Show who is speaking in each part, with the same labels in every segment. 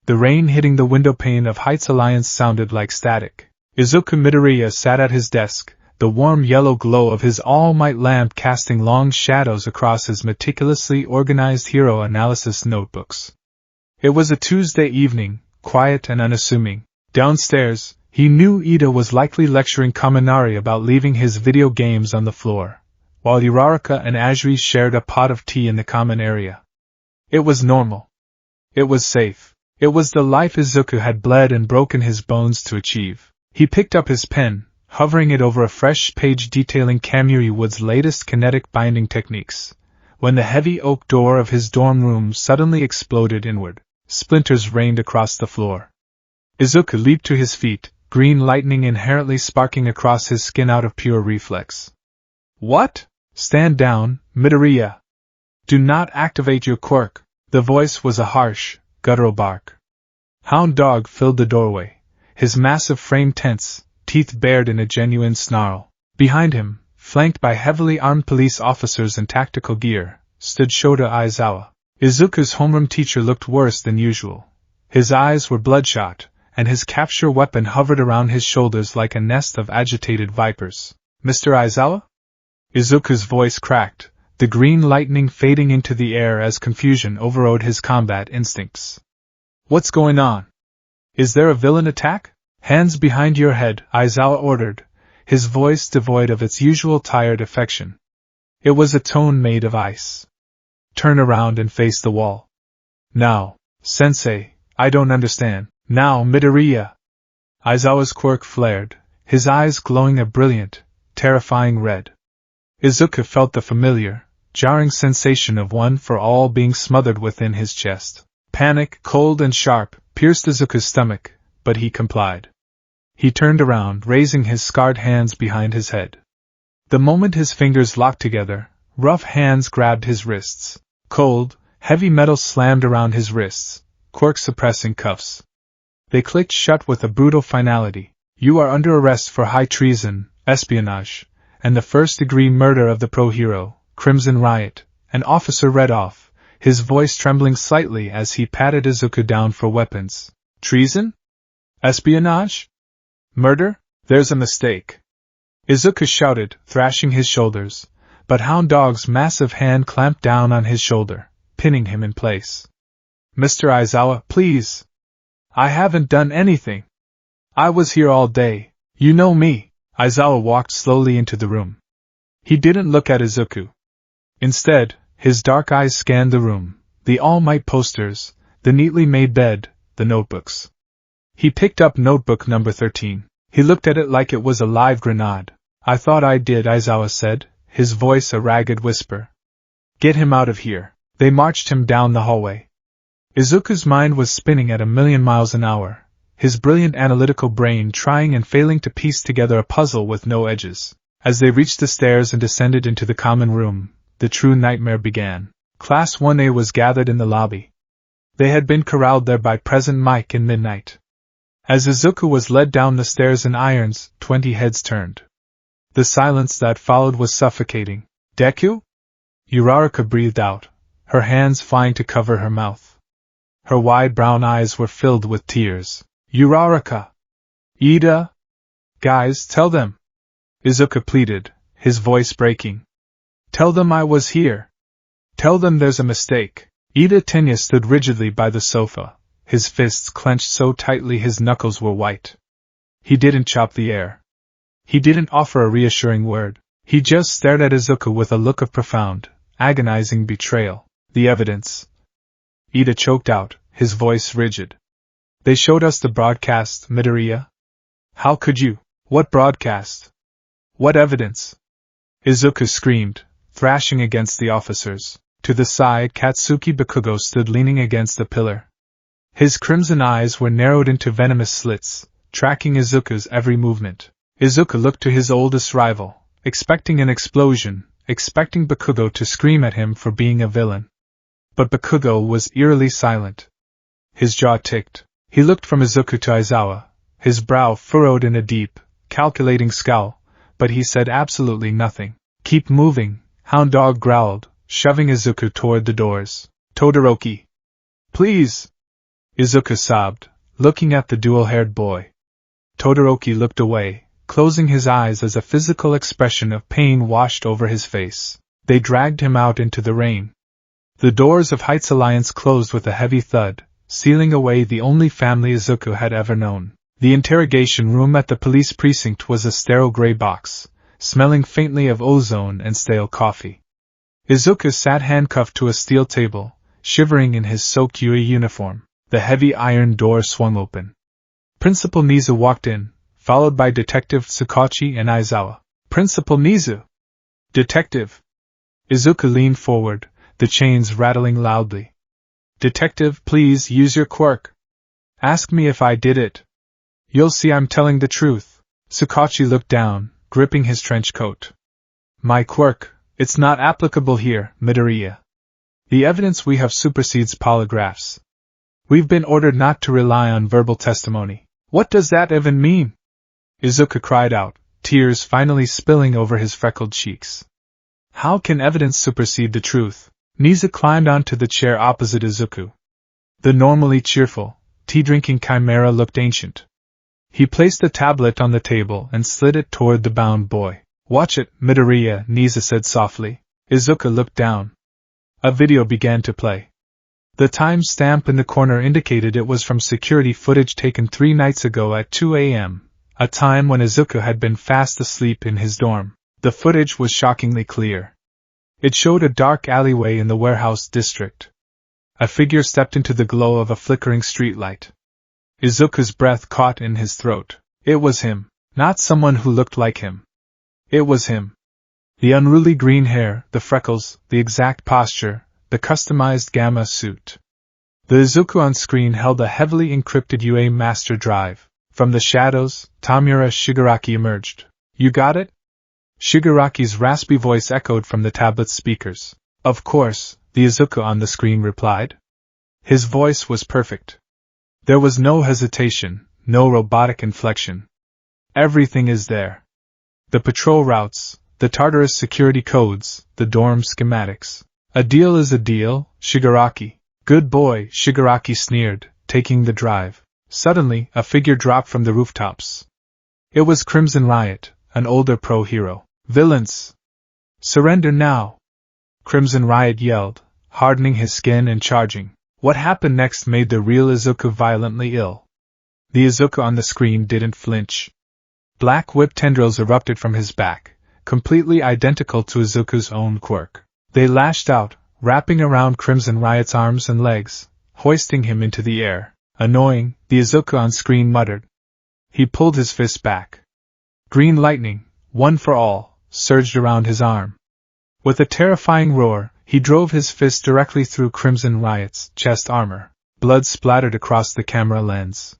Speaker 1: The rain hitting the windowpane of Heights Alliance sounded like static. Izuku Midoriya sat at his desk, the warm yellow glow of his all-might lamp casting long shadows across his meticulously organized hero analysis notebooks. It was a Tuesday evening, quiet and unassuming. Downstairs, he knew Ida was likely lecturing Kaminari about leaving his video games on the floor, while Uraraka and Ajri shared a pot of tea in the common area. It was normal. It was safe. It was the life Izuku had bled and broken his bones to achieve. He picked up his pen, hovering it over a fresh page detailing Kamui Wood's latest kinetic binding techniques, when the heavy oak door of his dorm room suddenly exploded inward. Splinters rained across the floor. Izuku leaped to his feet, green lightning inherently sparking across his skin out of pure reflex. What? Stand down, Midoriya. Do not activate your quirk. The voice was a harsh, guttural bark. Hound Dog filled the doorway, his massive frame tense, teeth bared in a genuine snarl. Behind him, flanked by heavily armed police officers in tactical gear, stood Shota Aizawa. Izuku's homeroom teacher looked worse than usual. His eyes were bloodshot, and his capture weapon hovered around his shoulders like a nest of agitated vipers. Mr. Aizawa? Izuku's voice cracked, the green lightning fading into the air as confusion overrode his combat instincts. What's going on? Is there a villain attack? Hands behind your head, Aizawa ordered, his voice devoid of its usual tired affection. It was a tone made of ice. Turn around and face the wall. Now, Sensei, I don't understand. Now, Midoriya. Aizawa's quirk flared, his eyes glowing a brilliant, terrifying red. Izuku felt the familiar, jarring sensation of one for all being smothered within his chest. Panic, cold and sharp, pierced Izuku's stomach, but he complied. He turned around, raising his scarred hands behind his head. The moment his fingers locked together, rough hands grabbed his wrists. Cold, heavy metal slammed around his wrists, quirk-suppressing cuffs. They clicked shut with a brutal finality. You are under arrest for high treason, espionage, and the first-degree murder of the pro-hero, Crimson Riot. An officer read off, his voice trembling slightly as he patted Izuku down for weapons. Treason? Espionage? Murder? There's a mistake. Izuku shouted, thrashing his shoulders, but Hound Dog's massive hand clamped down on his shoulder, pinning him in place. Mr. Aizawa, please. I haven't done anything. I was here all day. You know me. Aizawa walked slowly into the room. He didn't look at Izuku. Instead, his dark eyes scanned the room, the All Might posters, the neatly made bed, the notebooks. He picked up notebook number 13. He looked at it like it was a live grenade. I thought I did, Aizawa said, his voice a ragged whisper. Get him out of here. They marched him down the hallway. Izuku's mind was spinning at 1,000,000 miles an hour, his brilliant analytical brain trying and failing to piece together a puzzle with no edges. As they reached the stairs and descended into the common room, the true nightmare began. Class 1A was gathered in the lobby. They had been corralled there by President Mike and Midnight. As Izuku was led down the stairs in irons, 20 heads turned. The silence that followed was suffocating. Deku? Uraraka breathed out, her hands flying to cover her mouth. Her wide brown eyes were filled with tears. Uraraka! Ida! Guys, tell them! Izuku pleaded, his voice breaking. Tell them I was here. Tell them there's a mistake. Ida Tenya stood rigidly by the sofa, his fists clenched so tightly his knuckles were white. He didn't chop the air. He didn't offer a reassuring word. He just stared at Izuku with a look of profound, agonizing betrayal. The evidence. Ida choked out, his voice rigid. They showed us the broadcast, Midoriya. How could you? What broadcast? What evidence? Izuku screamed, thrashing against the officers. To the side, Katsuki Bakugo stood leaning against a pillar. His crimson eyes were narrowed into venomous slits, tracking Izuku's every movement. Izuku looked to his oldest rival, expecting an explosion, expecting Bakugo to scream at him for being a villain. But Bakugo was eerily silent. His jaw ticked. He looked from Izuku to Aizawa, his brow furrowed in a deep, calculating scowl, but he said absolutely nothing. Keep moving, Hound Dog growled, shoving Izuku toward the doors. Todoroki! Please! Izuku sobbed, looking at the dual-haired boy. Todoroki looked away, closing his eyes as a physical expression of pain washed over his face. They dragged him out into the rain. The doors of Heights Alliance closed with a heavy thud, sealing away the only family Izuku had ever known. The interrogation room at the police precinct was a sterile gray box, smelling faintly of ozone and stale coffee. Izuku sat handcuffed to a steel table, shivering in his soaked UE uniform. The heavy iron door swung open. Principal Nizu walked in, followed by Detective Tsukachi and Aizawa. Principal Nizu! Detective! Izuku leaned forward, the chains rattling loudly. Detective, please use your quirk. Ask me if I did it. You'll see I'm telling the truth. Tsukachi looked down, gripping his trench coat. My quirk, it's not applicable here, Midoriya. The evidence we have supersedes polygraphs. We've been ordered not to rely on verbal testimony. What does that even mean? Izuku cried out, tears finally spilling over his freckled cheeks. How can evidence supersede the truth? Nizu climbed onto the chair opposite Izuku. The normally cheerful, tea-drinking chimera looked ancient. He placed the tablet on the table and slid it toward the bound boy. Watch it, Midoriya, Nizu said softly. Izuku looked down. A video began to play. The time stamp in the corner indicated it was from security footage taken 3 nights ago at 2 a.m., a time when Izuku had been fast asleep in his dorm. The footage was shockingly clear. It showed a dark alleyway in the warehouse district. A figure stepped into the glow of a flickering streetlight. Izuku's breath caught in his throat. It was him, not someone who looked like him. It was him. The unruly green hair, the freckles, the exact posture, the customized gamma suit. The Izuku on screen held a heavily encrypted UA master drive. From the shadows, Tamura Shigaraki emerged. You got it? Shigaraki's raspy voice echoed from the tablet's speakers. Of course, the Izuku on the screen replied. His voice was perfect. There was no hesitation, no robotic inflection. Everything is there. The patrol routes, the Tartarus security codes, the dorm schematics. A deal is a deal, Shigaraki. Good boy, Shigaraki sneered, taking the drive. Suddenly, a figure dropped from the rooftops. It was Crimson Riot, an older pro-hero. Villains! Surrender now! Crimson Riot yelled, hardening his skin and charging. What happened next made the real Izuku violently ill. The Izuku on the screen didn't flinch. Black whip tendrils erupted from his back, completely identical to Izuku's own quirk. They lashed out, wrapping around Crimson Riot's arms and legs, hoisting him into the air. Annoying, the Izuku on screen muttered. He pulled his fist back. Green lightning, one for all, surged around his arm. With a terrifying roar, he drove his fist directly through Crimson Riot's chest armor. Blood splattered across the camera lens.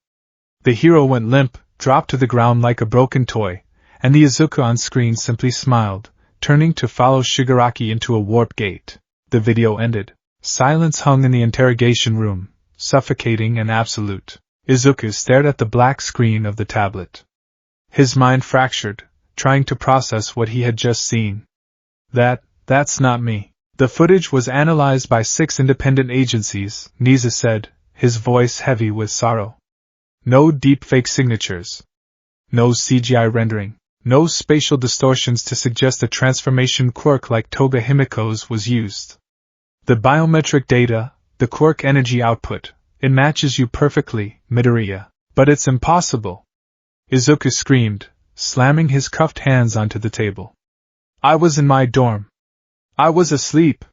Speaker 1: The hero went limp, dropped to the ground like a broken toy, and the Izuku on screen simply smiled, turning to follow Shigaraki into a warp gate. The video ended. Silence hung in the interrogation room, suffocating and absolute. Izuku stared at the black screen of the tablet. His mind fractured, trying to process what he had just seen. That's not me. The footage was analyzed by 6 independent agencies, Nizu said, his voice heavy with sorrow. No deepfake signatures. No CGI rendering. No spatial distortions to suggest a transformation quirk like Toga Himiko's was used. The biometric data, the quirk energy output, it matches you perfectly, Midoriya. But it's impossible. Izuku screamed, slamming his cuffed hands onto the table. I was in my dorm. I was asleep.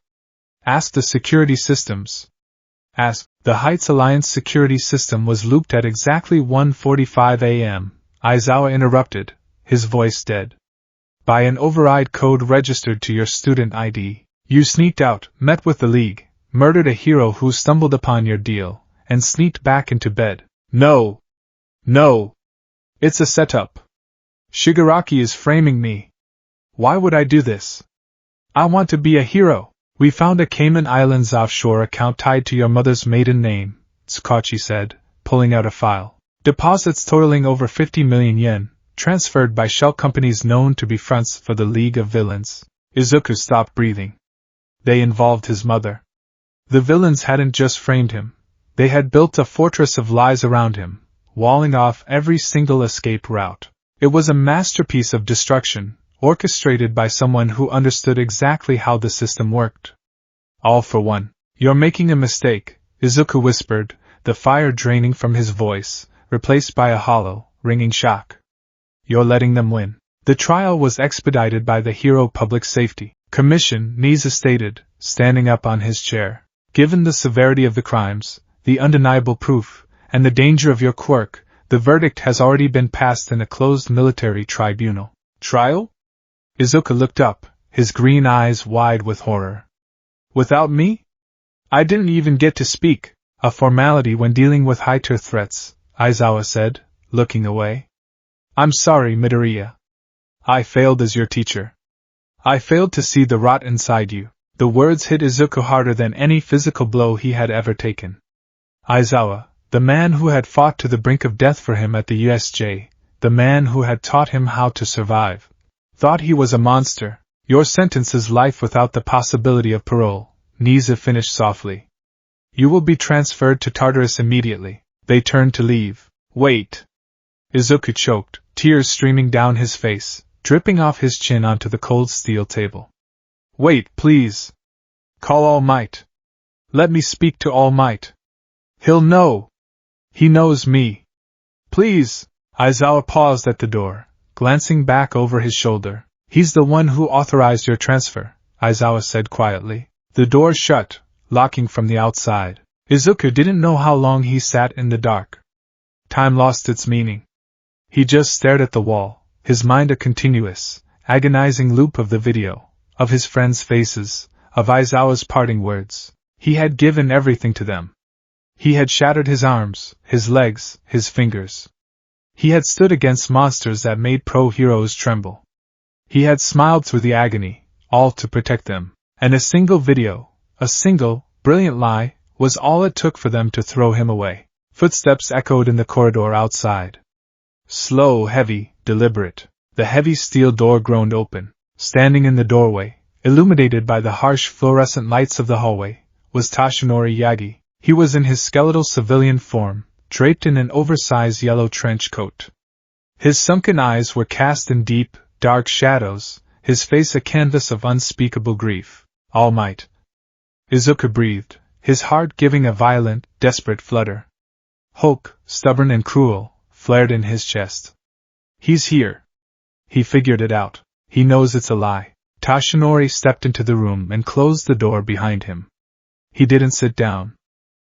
Speaker 1: Ask the security systems. Ask. The Heights Alliance security system was looped at exactly 1:45 a.m., Aizawa interrupted, his voice dead. By an override code registered to your student ID, you sneaked out, met with the League, murdered a hero who stumbled upon your deal, and sneaked back into bed. No! No! It's a setup. Shigaraki is framing me. Why would I do this? I want to be a hero. We found a Cayman Islands offshore account tied to your mother's maiden name, Tsukachi said, pulling out a file. Deposits totaling over 50 million yen, transferred by shell companies known to be fronts for the League of Villains. Izuku stopped breathing. They involved his mother. The villains hadn't just framed him. They had built a fortress of lies around him, walling off every single escape route. It was a masterpiece of destruction, orchestrated by someone who understood exactly how the system worked. All for one. You're making a mistake, Izuku whispered, the fire draining from his voice, replaced by a hollow, ringing shock. You're letting them win. The trial was expedited by the Hero Public Safety Commission, Niza stated, standing up on his chair. Given the severity of the crimes, the undeniable proof, and the danger of your quirk, the verdict has already been passed in a closed military tribunal. Trial? Izuku looked up, his green eyes wide with horror. Without me? I didn't even get to speak, a formality when dealing with high-tier threats, Aizawa said, looking away. I'm sorry, Midoriya. I failed as your teacher. I failed to see the rot inside you. The words hit Izuku harder than any physical blow he had ever taken. Aizawa, the man who had fought to the brink of death for him at the USJ, the man who had taught him how to survive, thought he was a monster. Your sentence is life without the possibility of parole, Niza finished softly. You will be transferred to Tartarus immediately. They turned to leave. Wait. Izuku choked, tears streaming down his face, dripping off his chin onto the cold steel table. Wait, please. Call All Might. Let me speak to All Might. He'll know. He knows me. Please. Aizawa paused at the door, glancing back over his shoulder. He's the one who authorized your transfer, Aizawa said quietly. The door shut, locking from the outside. Izuku didn't know how long he sat in the dark. Time lost its meaning. He just stared at the wall, his mind a continuous, agonizing loop of the video, of his friends' faces, of Aizawa's parting words. He had given everything to them. He had shattered his arms, his legs, his fingers. He had stood against monsters that made pro-heroes tremble. He had smiled through the agony, all to protect them. And a single video, a single, brilliant lie, was all it took for them to throw him away. Footsteps echoed in the corridor outside. Slow, heavy, deliberate. The heavy steel door groaned open. Standing in the doorway, illuminated by the harsh fluorescent lights of the hallway, was Toshinori Yagi. He was in his skeletal civilian form, draped in an oversized yellow trench coat. His sunken eyes were cast in deep, dark shadows, his face a canvas of unspeakable grief. All Might. Izuku breathed, his heart giving a violent, desperate flutter. Hope, stubborn and cruel, flared in his chest. He's here. He figured it out. He knows it's a lie. Toshinori stepped into the room and closed the door behind him. He didn't sit down.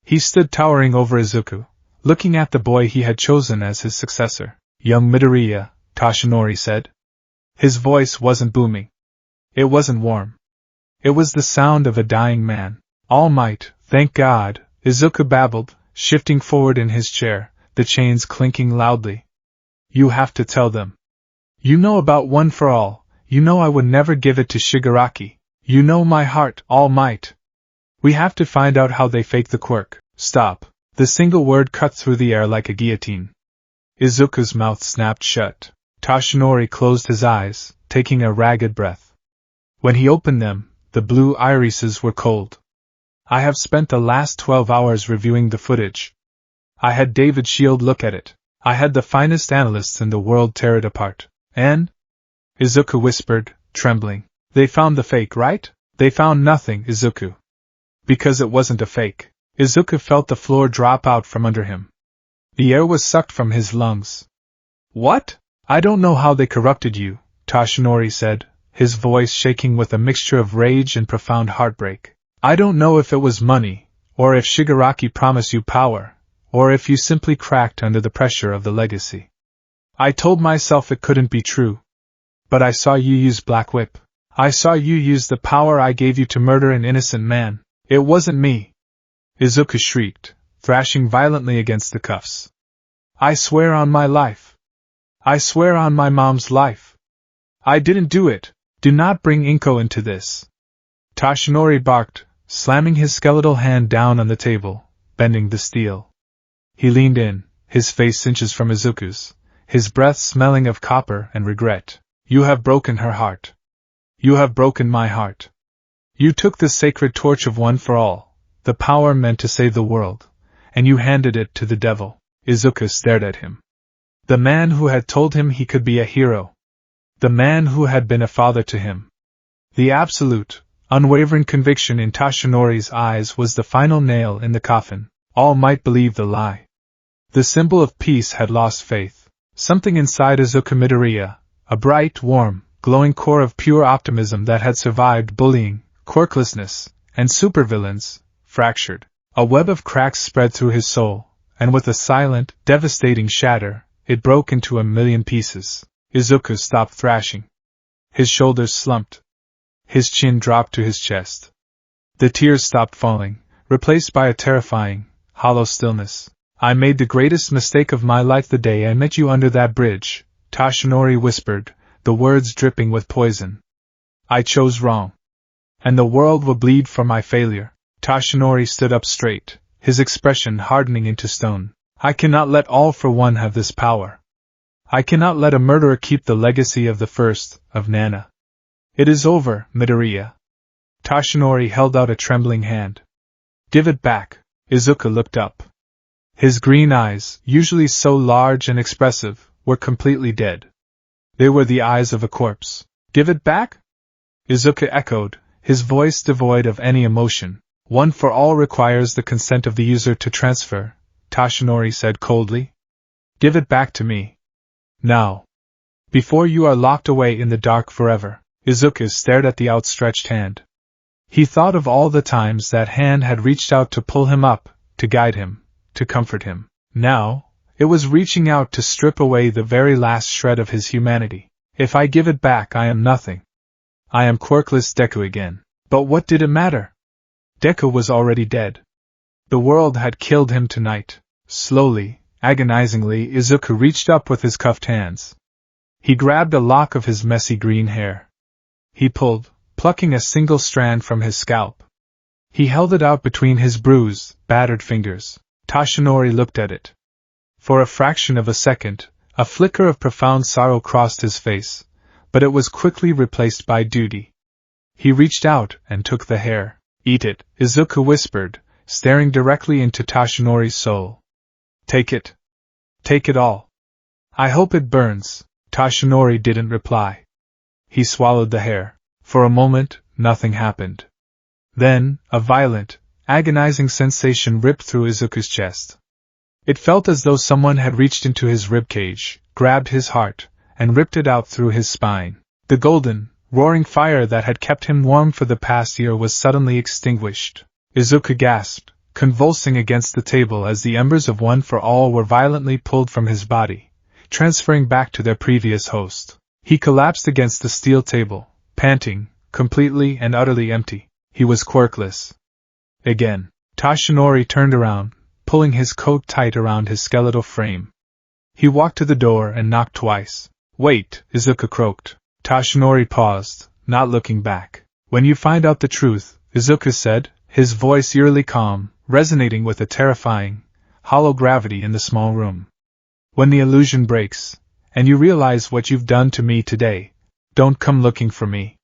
Speaker 1: He stood towering over Izuku, looking at the boy he had chosen as his successor. Young Midoriya, Toshinori said. His voice wasn't booming. It wasn't warm. It was the sound of a dying man. All Might, thank God, Izuku babbled, shifting forward in his chair, the chains clinking loudly. You have to tell them. You know about One for All. You know I would never give it to Shigaraki. You know my heart, All Might. We have to find out how they fake the quirk. Stop. The single word cut through the air like a guillotine. Izuku's mouth snapped shut. Toshinori closed his eyes, taking a ragged breath. When he opened them, the blue irises were cold. I have spent the last 12 hours reviewing the footage. I had David Shield look at it. I had the finest analysts in the world tear it apart. And? Izuku whispered, trembling. They found the fake, right? They found nothing, Izuku. Because it wasn't a fake. Izuku felt the floor drop out from under him. The air was sucked from his lungs. What? I don't know how they corrupted you, Toshinori said, his voice shaking with a mixture of rage and profound heartbreak. I don't know if it was money, or if Shigaraki promised you power, or if you simply cracked under the pressure of the legacy. I told myself it couldn't be true. But I saw you use Black Whip. I saw you use the power I gave you to murder an innocent man. It wasn't me. Izuku shrieked, thrashing violently against the cuffs. I swear on my life. I swear on my mom's life. I didn't do it. Do not bring Inko into this. Toshinori barked, slamming his skeletal hand down on the table, bending the steel. He leaned in, his face inches from Izuku's, his breath smelling of copper and regret. You have broken her heart. You have broken my heart. You took the sacred torch of One for All, the power meant to save the world, and you handed it to the devil. Izuku stared at him. The man who had told him he could be a hero. The man who had been a father to him. The absolute, unwavering conviction in Tashinori's eyes was the final nail in the coffin. All might believe the lie. The symbol of peace had lost faith. Something inside Izuku Midoriya, a bright, warm, glowing core of pure optimism that had survived bullying, quirklessness, and supervillains, fractured. A web of cracks spread through his soul, and with a silent, devastating shatter, it broke into a million pieces. Izuku stopped thrashing. His shoulders slumped. His chin dropped to his chest. The tears stopped falling, replaced by a terrifying, hollow stillness. I made the greatest mistake of my life the day I met you under that bridge, Tashinori whispered, the words dripping with poison. I chose wrong. And the world will bleed for my failure. Tashinori stood up straight, his expression hardening into stone. I cannot let All for One have this power. I cannot let a murderer keep the legacy of the first, of Nana. It is over, Midoriya. Tashinori held out a trembling hand. Give it back. Izuku looked up. His green eyes, usually so large and expressive, were completely dead. They were the eyes of a corpse. Give it back? Izuku echoed, his voice devoid of any emotion. One for All requires the consent of the user to transfer, Tashinori said coldly. Give it back to me. Now. Before you are locked away in the dark forever. Izuku stared at the outstretched hand. He thought of all the times that hand had reached out to pull him up, to guide him, to comfort him. Now, it was reaching out to strip away the very last shred of his humanity. If I give it back, I am nothing. I am quirkless Deku again. But what did it matter? Deku was already dead. The world had killed him tonight. Slowly, agonizingly, Izuku reached up with his cuffed hands. He grabbed a lock of his messy green hair. He pulled, plucking a single strand from his scalp. He held it out between his bruised, battered fingers. Tashinori looked at it. For a fraction of a second, a flicker of profound sorrow crossed his face, but it was quickly replaced by duty. He reached out and took the hair. Eat it, Izuku whispered, staring directly into Tashinori's soul. Take it. Take it all. I hope it burns. Tashinori didn't reply. He swallowed the hair. For a moment, nothing happened. Then, a violent, agonizing sensation ripped through Izuku's chest. It felt as though someone had reached into his ribcage, grabbed his heart, and ripped it out through his spine. The golden, roaring fire that had kept him warm for the past year was suddenly extinguished. Izuku gasped, convulsing against the table as the embers of One for All were violently pulled from his body, transferring back to their previous host. He collapsed against the steel table, panting, completely and utterly empty. He was quirkless. Again. Tashinori turned around, pulling his coat tight around his skeletal frame. He walked to the door and knocked twice. Wait, Izuku croaked. Tashinori paused, not looking back. When you find out the truth, Izuku said, his voice eerily calm, resonating with a terrifying, hollow gravity in the small room. When the illusion breaks, and you realize what you've done to me today, don't come looking for me.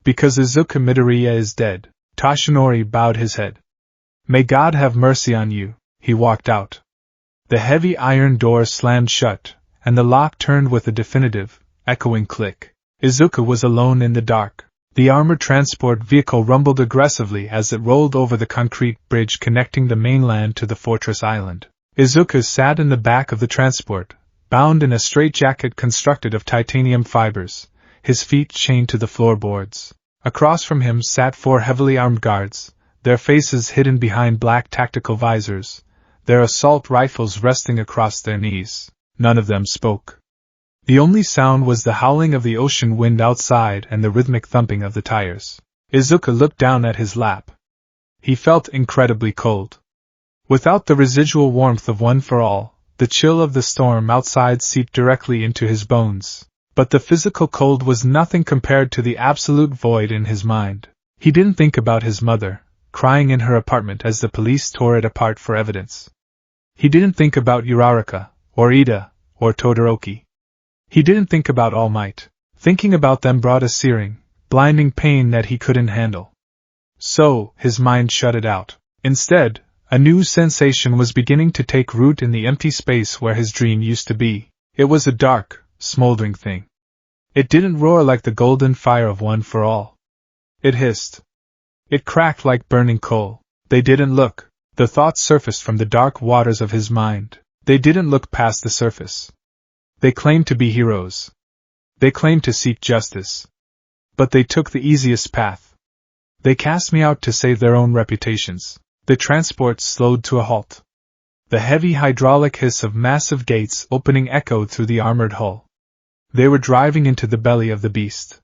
Speaker 1: Because Izuku Midoriya is dead. Tashinori bowed his head. May God have mercy on you. He walked out. The heavy iron door slammed shut, and the lock turned with a definitive, echoing click. Izuku was alone in the dark. The armored transport vehicle rumbled aggressively as it rolled over the concrete bridge connecting the mainland to the fortress island. Izuku sat in the back of the transport, bound in a straitjacket constructed of titanium fibers, his feet chained to the floorboards. Across from him sat 4 heavily armed guards, their faces hidden behind black tactical visors, their assault rifles resting across their knees. None of them spoke. The only sound was the howling of the ocean wind outside and the rhythmic thumping of the tires. Izuku looked down at his lap. He felt incredibly cold. Without the residual warmth of One for All, the chill of the storm outside seeped directly into his bones. But the physical cold was nothing compared to the absolute void in his mind. He didn't think about his mother, crying in her apartment as the police tore it apart for evidence. He didn't think about Uraraka, or Ida, or Todoroki. He didn't think about All Might. Thinking about them brought a searing, blinding pain that he couldn't handle. So, his mind shut it out. Instead, A new sensation was beginning to take root in the empty space where his dream used to be. It was a dark, smoldering thing. It didn't roar like the golden fire of One for All. It hissed. It cracked like burning coal. They didn't look. The thoughts surfaced from the dark waters of his mind. They didn't look past the surface. They claimed to be heroes. They claimed to seek justice. But they took the easiest path. They cast me out to save their own reputations. The transport slowed to a halt. The heavy hydraulic hiss of massive gates opening echoed through the armored hull. They were driving into the belly of the beast.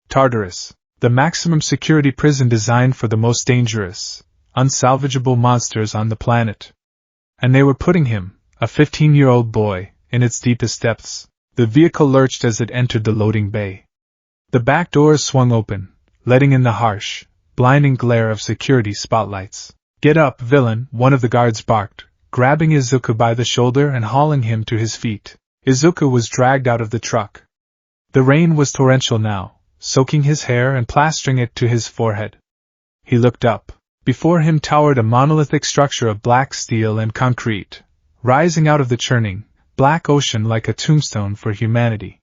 Speaker 1: Tartarus, the maximum security prison designed for the most dangerous, unsalvageable monsters on the planet. And they were putting him, a 15-year-old boy, in its deepest depths. The vehicle lurched as it entered the loading bay. The back doors swung open, letting in the harsh, blinding glare of security spotlights. "Get up, villain," one of the guards barked, grabbing Izuku by the shoulder and hauling him to his feet. Izuku was dragged out of the truck. The rain was torrential now, soaking his hair and plastering it to his forehead. He looked up. Before him towered a monolithic structure of black steel and concrete, rising out of the churning, black ocean like a tombstone for humanity.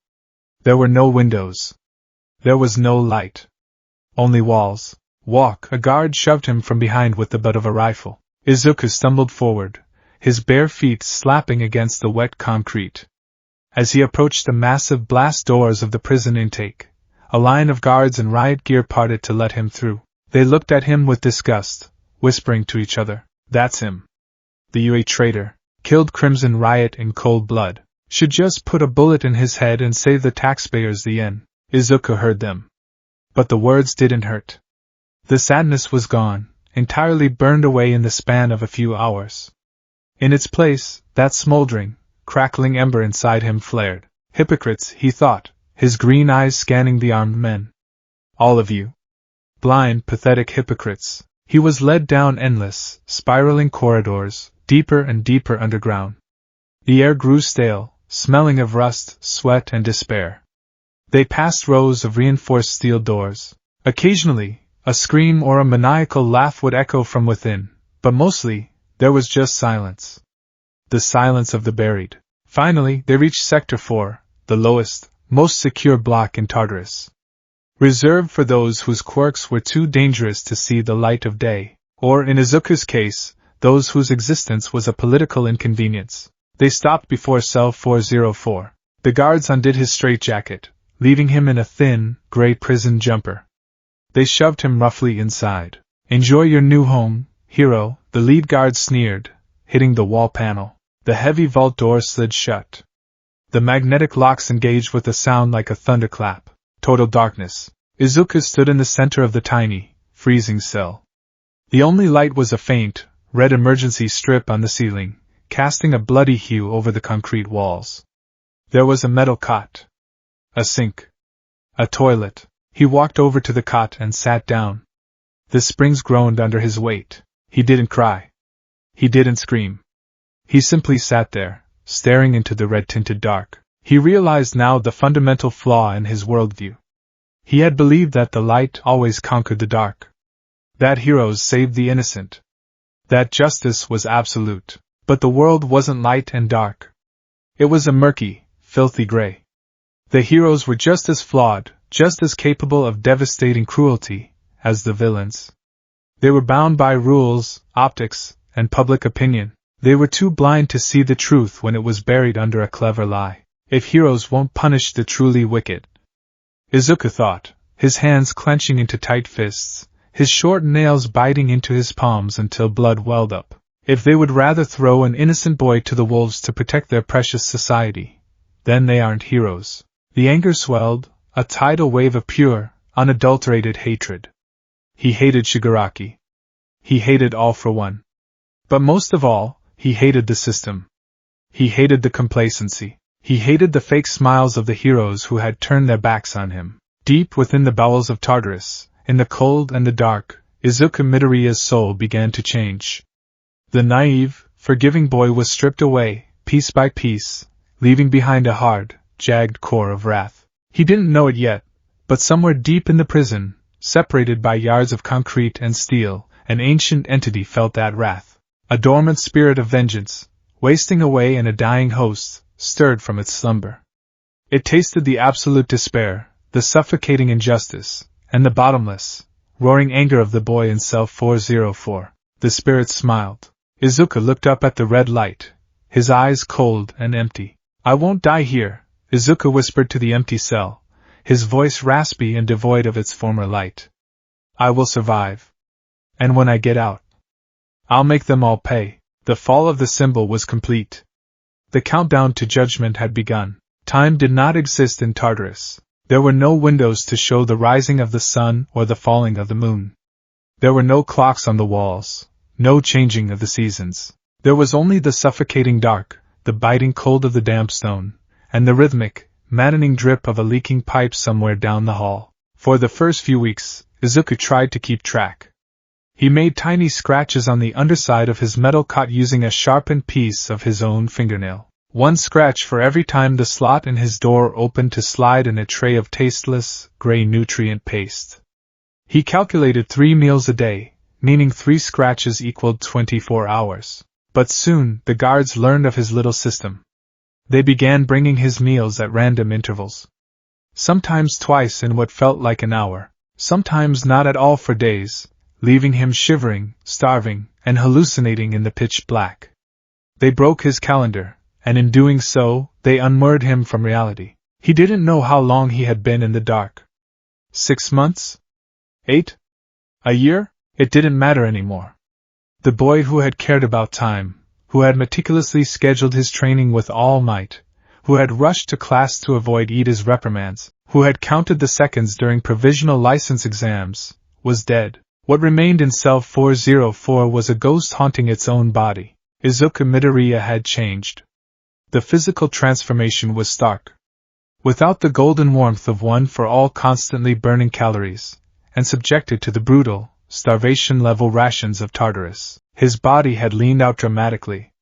Speaker 1: There were no windows. There was no light. Only walls. "Walk!" A guard shoved him from behind with the butt of a rifle. Izuku stumbled forward, his bare feet slapping against the wet concrete. As he approached the massive blast doors of the prison intake, a line of guards in riot gear parted to let him through. They looked at him with disgust, whispering to each other, "That's him. The UA traitor, killed Crimson Riot in cold blood. Should just put a bullet in his head and save the taxpayers the yen." Izuku heard them. But the words didn't hurt. The sadness was gone, entirely burned away in the span of a few hours. In its place, that smoldering, crackling ember inside him flared. "Hypocrites," he thought, his green eyes scanning the armed men. "All of you. Blind, pathetic hypocrites." He was led down endless, spiraling corridors, deeper and deeper underground. The air grew stale, smelling of rust, sweat, and despair. They passed rows of reinforced steel doors. Occasionally, a scream or a maniacal laugh would echo from within, but mostly, there was just silence. The silence of the buried. Finally, they reached Sector 4, the lowest, most secure block in Tartarus. Reserved for those whose quirks were too dangerous to see the light of day, or, in Izuku's case, those whose existence was a political inconvenience. They stopped before cell 404. The guards undid his straitjacket, leaving him in a thin, gray prison jumper. They shoved him roughly inside. "Enjoy your new home, hero," the lead guard sneered, hitting the wall panel. The heavy vault door slid shut. The magnetic locks engaged with a sound like a thunderclap. Total darkness. Izuku stood in the center of the tiny, freezing cell. The only light was a faint, red emergency strip on the ceiling, casting a bloody hue over the concrete walls. There was a metal cot. A sink. A toilet. He walked over to the cot and sat down. The springs groaned under his weight. He didn't cry. He didn't scream. He simply sat there, staring into the red-tinted dark. He realized now the fundamental flaw in his worldview. He had believed that the light always conquered the dark. That heroes saved the innocent. That justice was absolute. But the world wasn't light and dark. It was a murky, filthy gray. The heroes were just as flawed, just as capable of devastating cruelty, as the villains. They were bound by rules, optics, and public opinion. They were too blind to see the truth when it was buried under a clever lie. If heroes won't punish the truly wicked. Izuku thought, his hands clenching into tight fists, his short nails biting into his palms until blood welled up. If they would rather throw an innocent boy to the wolves to protect their precious society, then they aren't heroes. The anger swelled, a tidal wave of pure, unadulterated hatred. He hated Shigaraki. He hated All for One. But most of all, he hated the system. He hated the complacency. He hated the fake smiles of the heroes who had turned their backs on him. Deep within the bowels of Tartarus, in the cold and the dark, Izuku Midoriya's soul began to change. The naive, forgiving boy was stripped away, piece by piece, leaving behind a hard, jagged core of wrath. He didn't know it yet, but somewhere deep in the prison, separated by yards of concrete and steel, an ancient entity felt that wrath. A dormant spirit of vengeance, wasting away in a dying host, stirred from its slumber. It tasted the absolute despair, the suffocating injustice, and the bottomless, roaring anger of the boy in cell 404. The spirit smiled. Izuku looked up at the red light, his eyes cold and empty. "I won't die here," Izuku whispered to the empty cell, his voice raspy and devoid of its former light. "I will survive. And when I get out, I'll make them all pay." The fall of the symbol was complete. The countdown to judgment had begun. Time did not exist in Tartarus. There were no windows to show the rising of the sun or the falling of the moon. There were no clocks on the walls, no changing of the seasons. There was only the suffocating dark, the biting cold of the damp stone, and the rhythmic, maddening drip of a leaking pipe somewhere down the hall. For the first few weeks, Izuku tried to keep track. He made tiny scratches on the underside of his metal cot using a sharpened piece of his own fingernail. One scratch for every time the slot in his door opened to slide in a tray of tasteless, gray nutrient paste. He calculated 3 meals a day, meaning 3 scratches equaled 24 hours. But soon, the guards learned of his little system. They began bringing his meals at random intervals. Sometimes twice in what felt like an hour, sometimes not at all for days, leaving him shivering, starving, and hallucinating in the pitch black. They broke his calendar, and in doing so, they unmoored him from reality. He didn't know how long he had been in the dark. 6 months? 8? A year? It didn't matter anymore. The boy who had cared about time, who had meticulously scheduled his training with all might, who had rushed to class to avoid Ida's reprimands, who had counted the seconds during provisional license exams, was dead. What remained in cell 404 was a ghost haunting its own body. Izuku Midoriya had changed. The physical transformation was stark. Without the golden warmth of one for all constantly burning calories, and subjected to the brutal, starvation-level rations of Tartarus, his body had leaned out dramatically.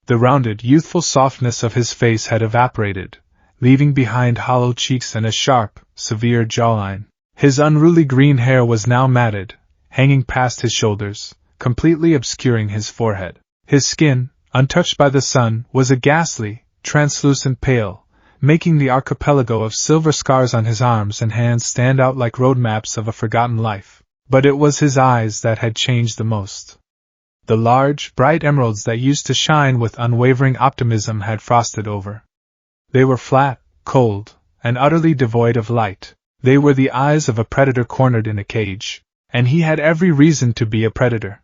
Speaker 1: The rounded, youthful softness of his face had evaporated, leaving behind hollow cheeks and a sharp, severe jawline. His unruly green hair was now matted, hanging past his shoulders, completely obscuring his forehead. His skin, untouched by the sun, was a ghastly, translucent pale, making the archipelago of silver scars on his arms and hands stand out like road maps of a forgotten life. But it was his eyes that had changed the most. The large, bright emeralds that used to shine with unwavering optimism had frosted over. They were flat, cold, and utterly devoid of light. They were the eyes of a predator cornered in a cage. And he had every reason to be a predator.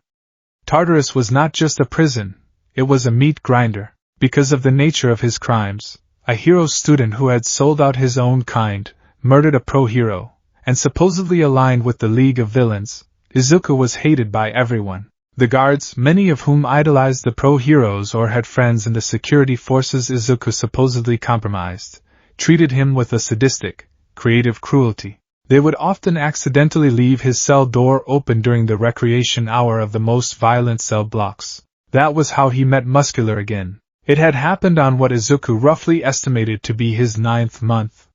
Speaker 1: Tartarus was not just a prison, it was a meat grinder. Because of the nature of his crimes, a hero student who had sold out his own kind, murdered a pro-hero, and supposedly aligned with the League of Villains, Izuku was hated by everyone. The guards, many of whom idolized the pro-heroes or had friends in the security forces Izuku supposedly compromised, treated him with a sadistic, creative cruelty. They would often accidentally leave his cell door open during the recreation hour of the most violent cell blocks. That was how he met Muscular again. It had happened on what Izuku roughly estimated to be his 9th month.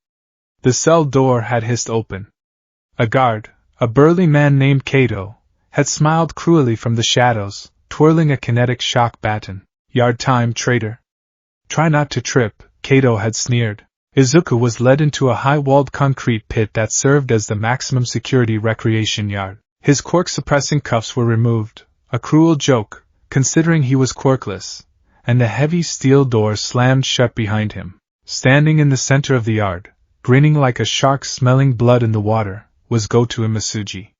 Speaker 1: The cell door had hissed open. A guard, a burly man named Kato, had smiled cruelly from the shadows, twirling a kinetic shock baton. "Yard time, traitor." "Try not to trip," Kato had sneered. Izuku was led into a high-walled concrete pit that served as the maximum security recreation yard. His quirk-suppressing cuffs were removed, a cruel joke, considering he was quirkless, and the heavy steel door slammed shut behind him. Standing in the center of the yard, grinning like a shark smelling blood in the water, was Goto Imasuji.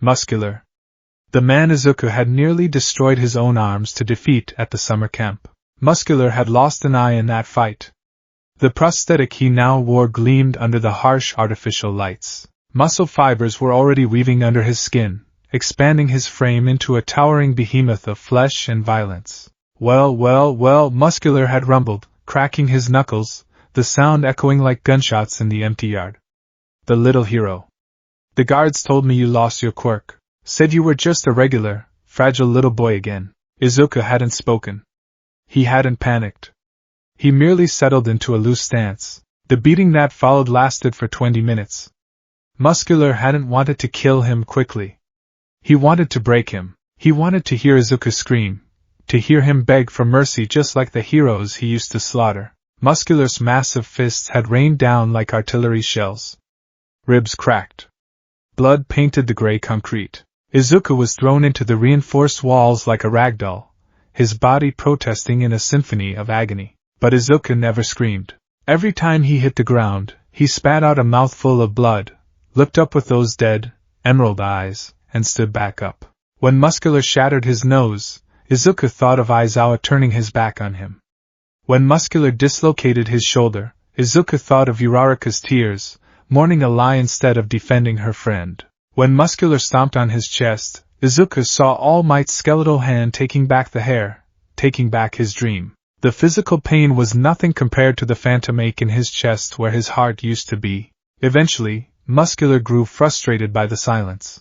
Speaker 1: Muscular. The man Izuku had nearly destroyed his own arms to defeat at the summer camp. Muscular had lost an eye in that fight. The prosthetic he now wore gleamed under the harsh artificial lights. Muscle fibers were already weaving under his skin, expanding his frame into a towering behemoth of flesh and violence. Well, Muscular had rumbled, cracking his knuckles, the sound echoing like gunshots in the empty yard. "The little hero. The guards told me you lost your quirk. Said you were just a regular, fragile little boy again." Izuku hadn't spoken. He hadn't panicked. He merely settled into a loose stance. The beating that followed lasted for 20 minutes. Muscular hadn't wanted to kill him quickly. He wanted to break him. He wanted to hear Izuku scream, to hear him beg for mercy just like the heroes he used to slaughter. Muscular's massive fists had rained down like artillery shells. Ribs cracked. Blood painted the gray concrete. Izuku was thrown into the reinforced walls like a ragdoll, his body protesting in a symphony of agony. But Izuku never screamed. Every time he hit the ground, he spat out a mouthful of blood, looked up with those dead, emerald eyes, and stood back up. When Muscular shattered his nose, Izuku thought of Aizawa turning his back on him. When Muscular dislocated his shoulder, Izuku thought of Uraraka's tears, mourning a lie instead of defending her friend. When Muscular stomped on his chest, Izuku saw All Might's skeletal hand taking back the hair, taking back his dream. The physical pain was nothing compared to the phantom ache in his chest where his heart used to be. Eventually, Muscular grew frustrated by the silence.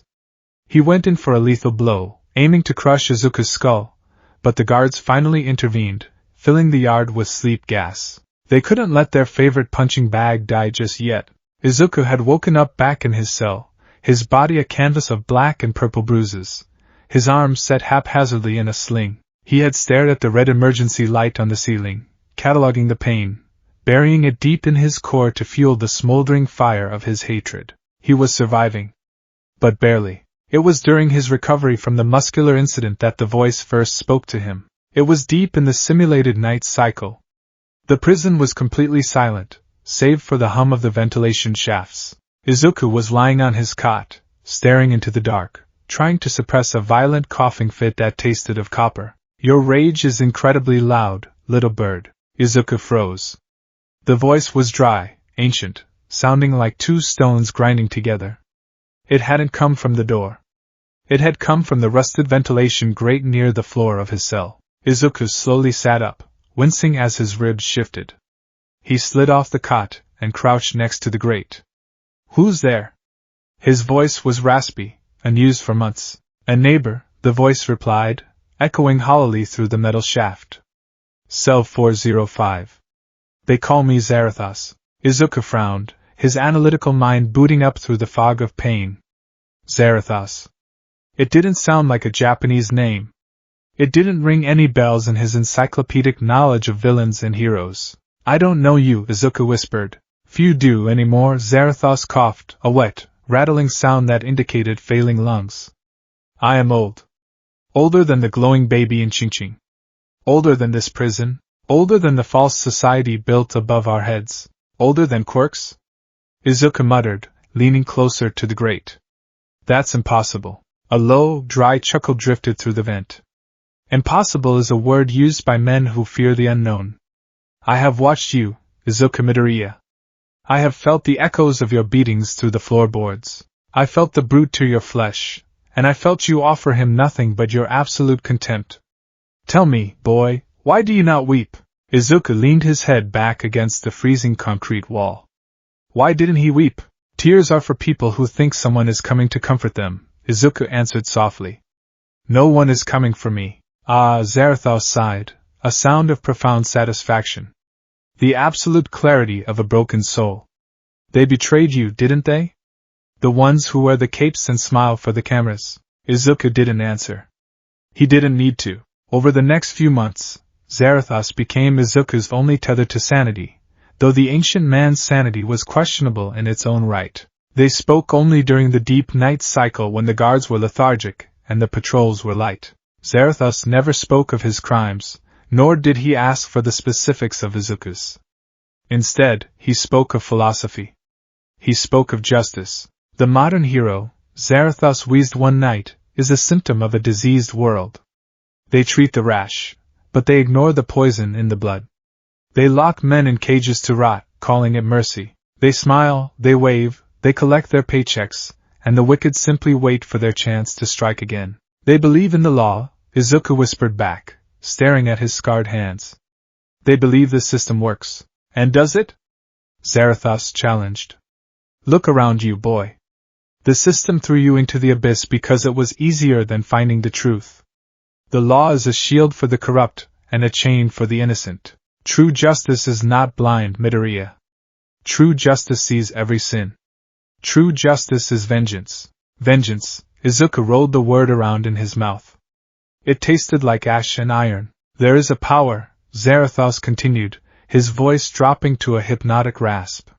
Speaker 1: He went in for a lethal blow, aiming to crush Izuku's skull, but the guards finally intervened, filling the yard with sleep gas. They couldn't let their favorite punching bag die just yet. Izuku had woken up back in his cell, his body a canvas of black and purple bruises, his arms set haphazardly in a sling. He had stared at the red emergency light on the ceiling, cataloging the pain, burying it deep in his core to fuel the smoldering fire of his hatred. He was surviving. But barely. It was during his recovery from the Muscular incident that the voice first spoke to him. It was deep in the simulated night cycle. The prison was completely silent, save for the hum of the ventilation shafts. Izuku was lying on his cot, staring into the dark, trying to suppress a violent coughing fit that tasted of copper. Your rage is incredibly loud, little bird. Izuku froze. The voice was dry, ancient, sounding like two stones grinding together. It hadn't come from the door. It had come from the rusted ventilation grate near the floor of his cell. Izuku slowly sat up, wincing as his ribs shifted. He slid off the cot and crouched next to the grate. Who's there? His voice was raspy, unused for months. A neighbor, the voice replied, echoing hollowly through the metal shaft. Cell 405. They call me Zarathos. Izuku frowned, his analytical mind booting up through the fog of pain. Zarathos. It didn't sound like a Japanese name. It didn't ring any bells in his encyclopedic knowledge of villains and heroes. I don't know you, Izuku whispered. Few do anymore. Zarathos coughed, a wet, rattling sound that indicated failing lungs. I am old. Older than the glowing baby in Qingqing. Older than this prison. Older than the false society built above our heads. Older than quirks? Izuku muttered, leaning closer to the grate. That's impossible. A low, dry chuckle drifted through the vent. Impossible is a word used by men who fear the unknown. I have watched you, Izuku Midoriya. I have felt the echoes of your beatings through the floorboards. I felt the brute to your flesh, and I felt you offer him nothing but your absolute contempt. Tell me, boy, why do you not weep? Izuku leaned his head back against the freezing concrete wall. Why didn't he weep? Tears are for people who think someone is coming to comfort them, Izuku answered softly. No one is coming for me. Ah, Zarathos sighed, a sound of profound satisfaction. The absolute clarity of a broken soul. They betrayed you, didn't they? The ones who wear the capes and smile for the cameras. Izuku didn't answer. He didn't need to. Over the next few months, Zarathos became Izuku's only tether to sanity, though the ancient man's sanity was questionable in its own right. They spoke only during the deep night cycle when the guards were lethargic and the patrols were light. Zarathos never spoke of his crimes, nor did he ask for the specifics of Izuku's. Instead, he spoke of philosophy. He spoke of justice. The modern hero, Zarathos wheezed one night, is a symptom of a diseased world. They treat the rash, but they ignore the poison in the blood. They lock men in cages to rot, calling it mercy. They smile, they wave, they collect their paychecks, and the wicked simply wait for their chance to strike again. They believe in the law, Izuku whispered back, staring at his scarred hands. They believe the system works. And does it? Zarathos challenged. Look around you, boy. The system threw you into the abyss because it was easier than finding the truth. The law is a shield for the corrupt, and a chain for the innocent. True justice is not blind, Midoriya. True justice sees every sin. True justice is vengeance. Vengeance, Izuku rolled the word around in his mouth. It tasted like ash and iron. There is a power, Zarathos continued, his voice dropping to a hypnotic rasp.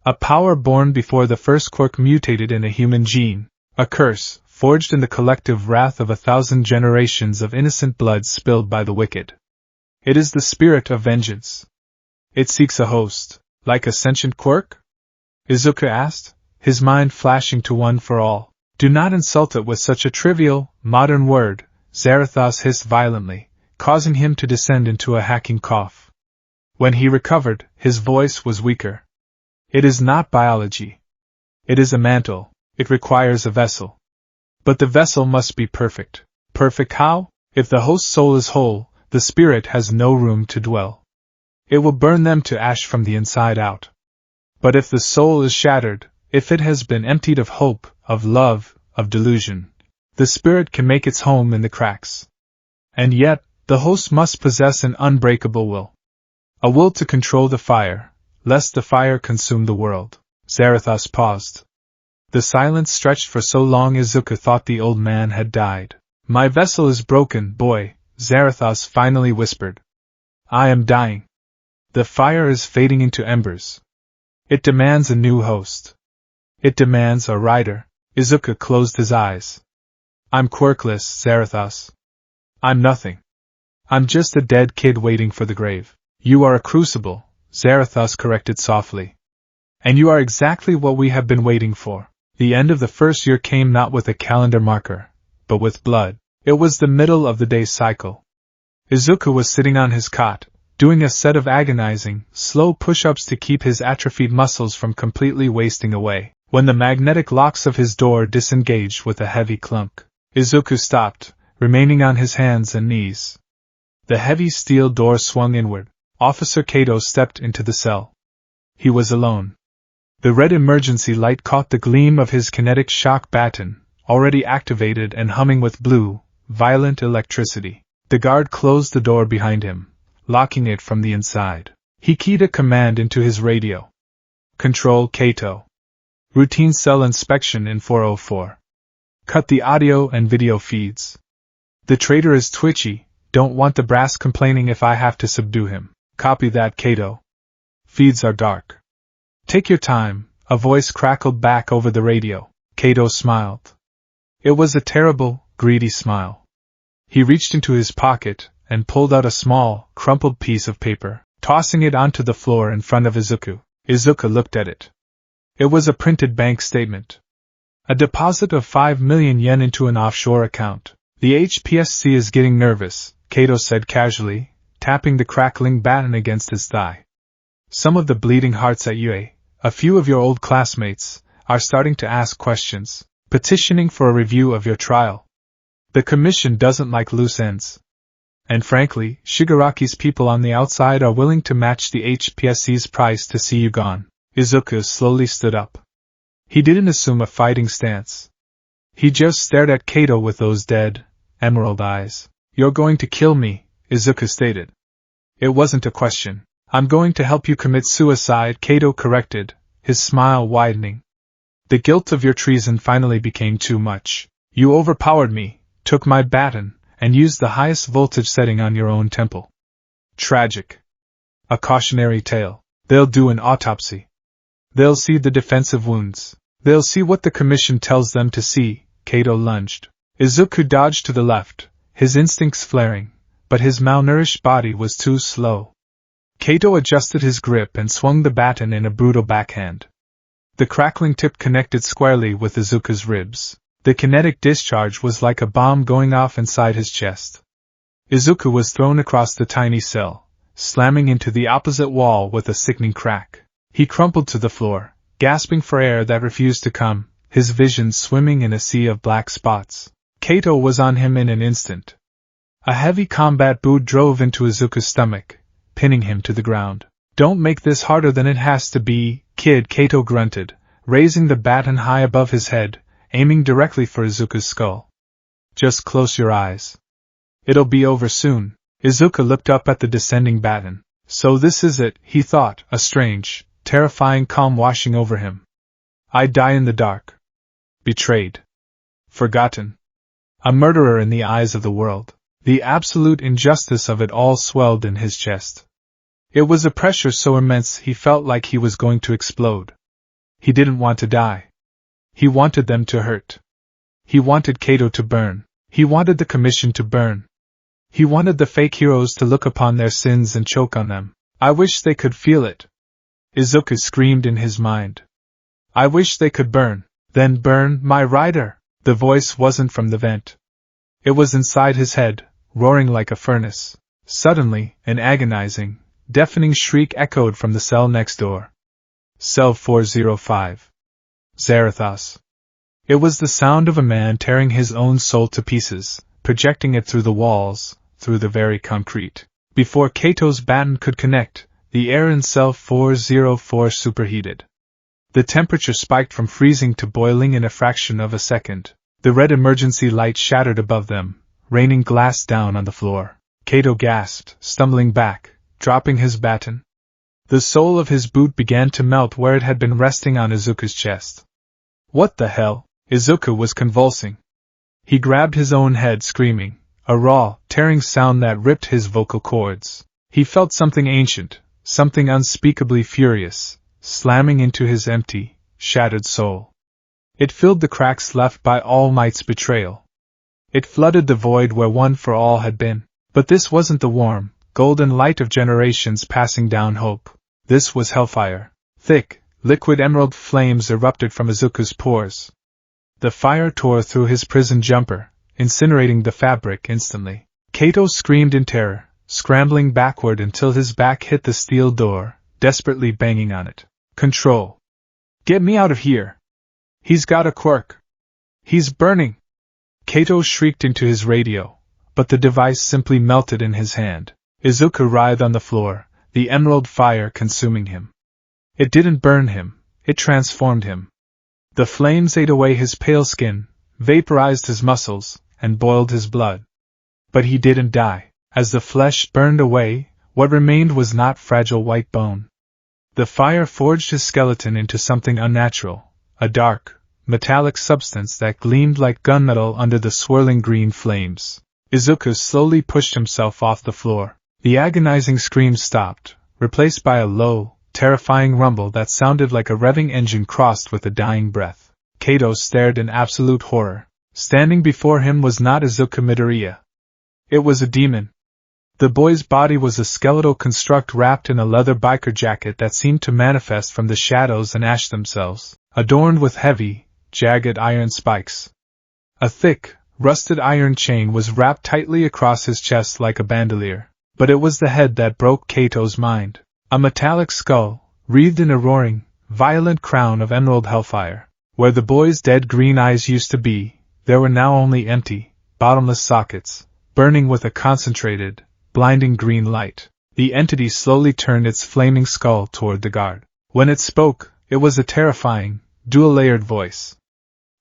Speaker 1: A power born before the first quirk mutated in a human gene. A curse, forged in the collective wrath of 1,000 generations of innocent blood spilled by the wicked. It is the spirit of vengeance. It seeks a host, like a sentient quirk? Izuku asked, his mind flashing to one for all. Do not insult it with such a trivial, modern word, Zarathos hissed violently, causing him to descend into a hacking cough. When he recovered, his voice was weaker. It is not biology. It is a mantle. It requires a vessel. But the vessel must be perfect. Perfect how? If the host soul is whole, the spirit has no room to dwell. It will burn them to ash from the inside out. But if the soul is shattered, if it has been emptied of hope, of love, of delusion, the spirit can make its home in the cracks. And yet, the host must possess an unbreakable will. A will to control the fire, lest the fire consume the world. Zarathos paused. The silence stretched for so long Izuku thought the old man had died. My vessel is broken, boy, Zarathos finally whispered. I am dying. The fire is fading into embers. It demands a new host. It demands a rider. Izuku closed his eyes. I'm quirkless, Zarathos. I'm nothing. I'm just a dead kid waiting for the grave. You are a crucible, Zarathos corrected softly. And you are exactly what we have been waiting for. The end of the first year came not with a calendar marker, but with blood. It was the middle of the day cycle. Izuku was sitting on his cot, doing a set of agonizing, slow push-ups to keep his atrophied muscles from completely wasting away, when the magnetic locks of his door disengaged with a heavy clunk. Izuku stopped, remaining on his hands and knees. The heavy steel door swung inward. Officer Kato stepped into the cell. He was alone. The red emergency light caught the gleam of his kinetic shock baton, already activated and humming with blue, violent electricity. The guard closed the door behind him, locking it from the inside. He keyed a command into his radio. Control Kato. Routine cell inspection in 404. Cut the audio and video feeds. The traitor is twitchy, don't want the brass complaining if I have to subdue him. Copy that, Kato. Feeds are dark. Take your time, a voice crackled back over the radio. Kato smiled. It was a terrible, greedy smile. He reached into his pocket and pulled out a small, crumpled piece of paper, tossing it onto the floor in front of Izuku. Izuku looked at it. It was a printed bank statement. A deposit of 5 million yen into an offshore account. The HPSC is getting nervous, Kato said casually, tapping the crackling baton against his thigh. Some of the bleeding hearts at UA, a few of your old classmates, are starting to ask questions, petitioning for a review of your trial. The commission doesn't like loose ends. And frankly, Shigaraki's people on the outside are willing to match the HPSC's price to see you gone. Izuku slowly stood up. He didn't assume a fighting stance. He just stared at Kato with those dead, emerald eyes. You're going to kill me, Izuku stated. It wasn't a question. I'm going to help you commit suicide, Kato corrected, his smile widening. The guilt of your treason finally became too much. You overpowered me, took my baton, and used the highest voltage setting on your own temple. Tragic. A cautionary tale. They'll do an autopsy. They'll see the defensive wounds. They'll see what the commission tells them to see, Kato lunged. Izuku dodged to the left, his instincts flaring, but his malnourished body was too slow. Kato adjusted his grip and swung the baton in a brutal backhand. The crackling tip connected squarely with Izuku's ribs. The kinetic discharge was like a bomb going off inside his chest. Izuku was thrown across the tiny cell, slamming into the opposite wall with a sickening crack. He crumpled to the floor, gasping for air that refused to come, his vision swimming in a sea of black spots. Kato was on him in an instant. A heavy combat boot drove into Izuku's stomach, pinning him to the ground. Don't make this harder than it has to be, kid, Kato grunted, raising the baton high above his head, aiming directly for Izuku's skull. Just close your eyes. It'll be over soon. Izuku looked up at the descending baton. So this is it, he thought, a strange, terrifying calm washing over him. I die in the dark. Betrayed. Forgotten. A murderer in the eyes of the world. The absolute injustice of it all swelled in his chest. It was a pressure so immense he felt like he was going to explode. He didn't want to die. He wanted them to hurt. He wanted Kato to burn. He wanted the commission to burn. He wanted the fake heroes to look upon their sins and choke on them. I wish they could feel it. Izuku screamed in his mind. I wish they could burn. Then burn my rider. The voice wasn't from the vent. It was inside his head, roaring like a furnace. Suddenly, an agonizing, deafening shriek echoed from the cell next door. Cell 405. Zarathos. It was the sound of a man tearing his own soul to pieces, projecting it through the walls, through the very concrete. Before Kato's baton could connect, the air in cell 404 superheated. The temperature spiked from freezing to boiling in a fraction of a second. The red emergency light shattered above them, raining glass down on the floor. Kato gasped, stumbling back, dropping his baton. The sole of his boot began to melt where it had been resting on Izuku's chest. What the hell? Izuku was convulsing. He grabbed his own head, screaming, a raw, tearing sound that ripped his vocal cords. He felt something ancient, something unspeakably furious, slamming into his empty, shattered soul. It filled the cracks left by All Might's betrayal. It flooded the void where One for All had been. But this wasn't the warm, golden light of generations passing down hope. This was hellfire. Thick, liquid emerald flames erupted from Izuku's pores. The fire tore through his prison jumper, incinerating the fabric instantly. Kato screamed in terror, scrambling backward until his back hit the steel door, desperately banging on it. Control. Get me out of here. He's got a quirk. He's burning. Kato shrieked into his radio, but the device simply melted in his hand. Izuku writhed on the floor, the emerald fire consuming him. It didn't burn him, it transformed him. The flames ate away his pale skin, vaporized his muscles, and boiled his blood. But he didn't die. As the flesh burned away, what remained was not fragile white bone. The fire forged his skeleton into something unnatural, a dark, metallic substance that gleamed like gunmetal under the swirling green flames. Izuku slowly pushed himself off the floor. The agonizing scream stopped, replaced by a low, terrifying rumble that sounded like a revving engine crossed with a dying breath. Kato stared in absolute horror. Standing before him was not Izuku Midoriya. It was a demon. The boy's body was a skeletal construct wrapped in a leather biker jacket that seemed to manifest from the shadows and ash themselves, adorned with heavy, jagged iron spikes. A thick, rusted iron chain was wrapped tightly across his chest like a bandolier. But it was the head that broke Kato's mind. A metallic skull, wreathed in a roaring, violent crown of emerald hellfire. Where the boy's dead green eyes used to be, there were now only empty, bottomless sockets, burning with a concentrated, blinding green light. The entity slowly turned its flaming skull toward the guard. When it spoke, it was a terrifying, dual-layered voice.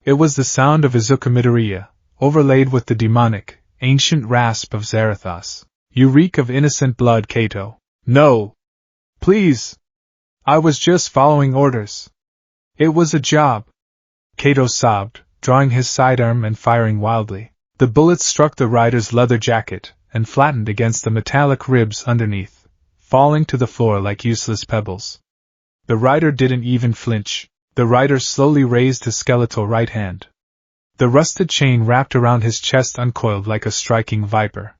Speaker 1: It was the sound of Izuku Midoriya, overlaid with the demonic, ancient rasp of Zarathos. You reek of innocent blood, Kato. No! Please! I was just following orders. It was a job. Kato sobbed, drawing his sidearm and firing wildly. The bullet struck the rider's leather jacket, and flattened against the metallic ribs underneath, falling to the floor like useless pebbles. The rider didn't even flinch. The rider slowly raised his skeletal right hand. The rusted chain wrapped around his chest uncoiled like a striking viper.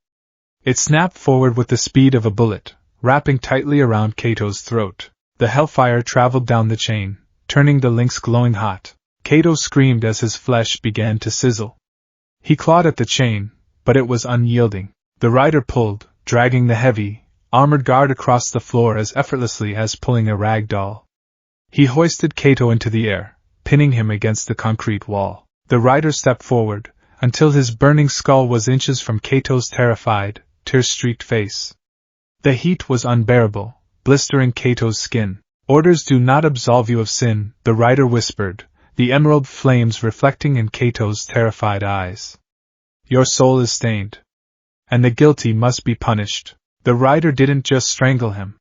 Speaker 1: It snapped forward with the speed of a bullet, wrapping tightly around Kato's throat. The hellfire traveled down the chain, turning the links glowing hot. Kato screamed as his flesh began to sizzle. He clawed at the chain, but it was unyielding. The rider pulled, dragging the heavy, armored guard across the floor as effortlessly as pulling a rag doll. He hoisted Kato into the air, pinning him against the concrete wall. The rider stepped forward, until his burning skull was inches from Kato's terrified, tear-streaked face. The heat was unbearable, blistering Kato's skin. Orders do not absolve you of sin, the rider whispered, the emerald flames reflecting in Kato's terrified eyes. Your soul is stained. And the guilty must be punished. The rider didn't just strangle him.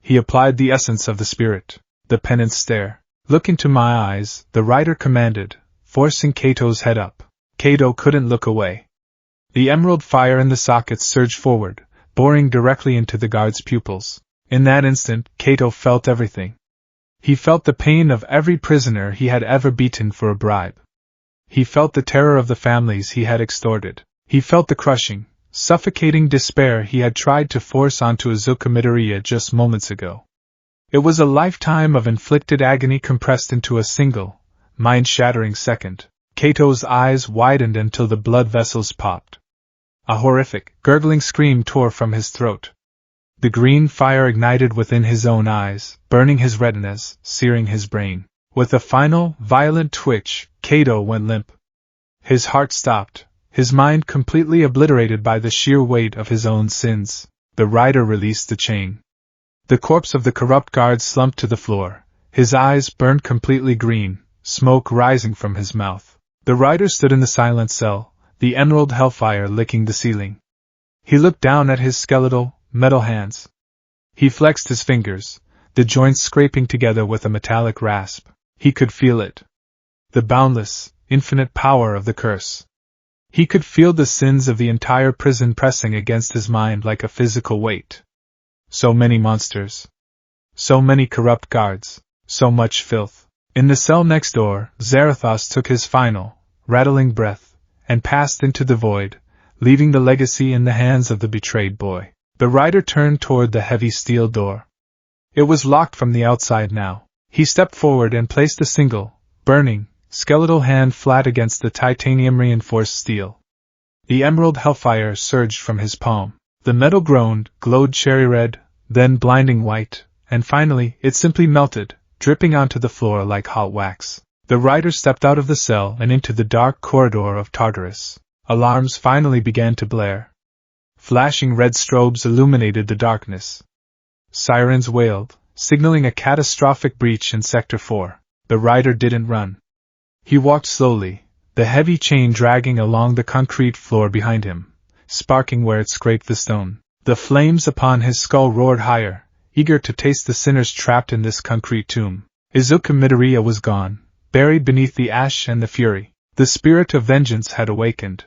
Speaker 1: He applied the essence of the spirit, the penance stare. Look into my eyes, the rider commanded, forcing Kato's head up. Kato couldn't look away. The emerald fire in the sockets surged forward, boring directly into the guard's pupils. In that instant, Kato felt everything. He felt the pain of every prisoner he had ever beaten for a bribe. He felt the terror of the families he had extorted. He felt the crushing, suffocating despair he had tried to force onto Izuku Midoriya just moments ago. It was a lifetime of inflicted agony compressed into a single, mind-shattering second. Kato's eyes widened until the blood vessels popped. A horrific, gurgling scream tore from his throat. The green fire ignited within his own eyes, burning his retinas, searing his brain. With a final, violent twitch, Kato went limp. His heart stopped, his mind completely obliterated by the sheer weight of his own sins. The rider released the chain. The corpse of the corrupt guard slumped to the floor, his eyes burned completely green, smoke rising from his mouth. The rider stood in the silent cell, the emerald hellfire licking the ceiling. He looked down at his skeletal, metal hands. He flexed his fingers, the joints scraping together with a metallic rasp. He could feel it. The boundless, infinite power of the curse. He could feel the sins of the entire prison pressing against his mind like a physical weight. So many monsters. So many corrupt guards. So much filth. In the cell next door, Zarathos took his final, rattling breath, and passed into the void, leaving the legacy in the hands of the betrayed boy. The rider turned toward the heavy steel door. It was locked from the outside now. He stepped forward and placed a single, burning, skeletal hand flat against the titanium-reinforced steel. The emerald hellfire surged from his palm. The metal groaned, glowed cherry red, then blinding white, and finally, it simply melted, dripping onto the floor like hot wax. The rider stepped out of the cell and into the dark corridor of Tartarus. Alarms finally began to blare. Flashing red strobes illuminated the darkness. Sirens wailed, signaling a catastrophic breach in Sector 4. The rider didn't run. He walked slowly, the heavy chain dragging along the concrete floor behind him, sparking where it scraped the stone. The flames upon his skull roared higher, eager to taste the sinners trapped in this concrete tomb. Izuku Midoriya was gone, buried beneath the ash and the fury. The spirit of vengeance had awakened.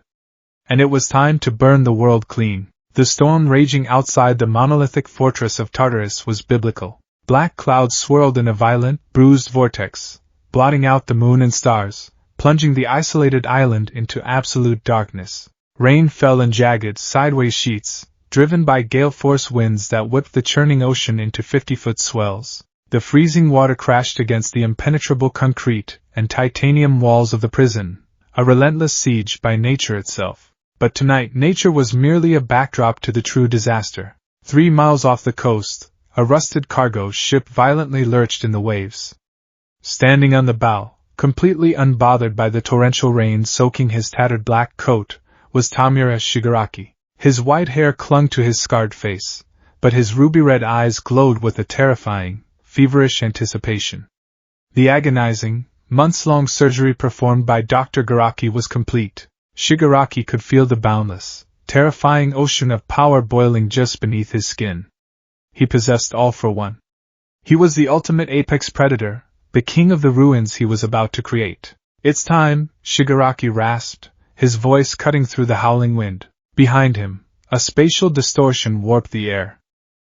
Speaker 1: And it was time to burn the world clean. The storm raging outside the monolithic fortress of Tartarus was biblical. Black clouds swirled in a violent, bruised vortex, blotting out the moon and stars, plunging the isolated island into absolute darkness. Rain fell in jagged, sideways sheets, driven by gale-force winds that whipped the churning ocean into 50-foot swells. The freezing water crashed against the impenetrable concrete and titanium walls of the prison, a relentless siege by nature itself. But tonight nature was merely a backdrop to the true disaster. 3 miles off the coast, a rusted cargo ship violently lurched in the waves. Standing on the bow, completely unbothered by the torrential rain soaking his tattered black coat, was Tamura Shigaraki. His white hair clung to his scarred face, but his ruby-red eyes glowed with a terrifying, feverish anticipation. The agonizing, months-long surgery performed by Dr. Garaki was complete. Shigaraki could feel the boundless, terrifying ocean of power boiling just beneath his skin. He possessed all for one. He was the ultimate apex predator, the king of the ruins he was about to create. "It's time," Shigaraki rasped, his voice cutting through the howling wind. Behind him, a spatial distortion warped the air.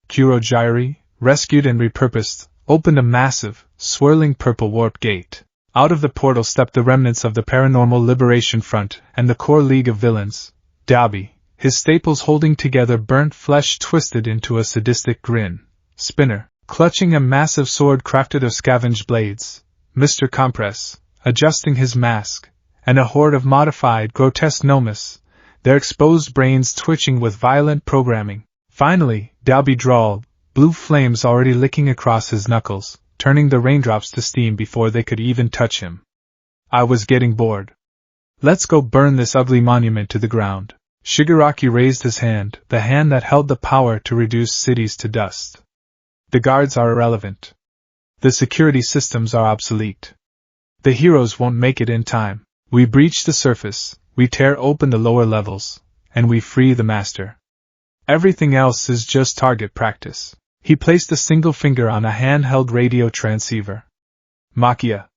Speaker 1: Kurogyri, rescued and repurposed, opened a massive, swirling purple warp gate. Out of the portal stepped the remnants of the Paranormal Liberation Front and the core league of villains. Dalby, his staples holding together burnt flesh twisted into a sadistic grin. Spinner, clutching a massive sword crafted of scavenged blades. Mr. Compress, adjusting his mask, and a horde of modified, grotesque gnomes, their exposed brains twitching with violent programming. Finally, Dalby drawled, blue flames already licking across his knuckles, turning the raindrops to steam before they could even touch him. "I was getting bored. Let's go burn this ugly monument to the ground." Shigaraki raised his hand, the hand that held the power to reduce cities to dust. "The guards are irrelevant. The security systems are obsolete. The heroes won't make it in time. We breach the surface, we tear open the lower levels, and we free the master. Everything else is just target practice." He placed a single finger on a handheld radio transceiver. "Makia,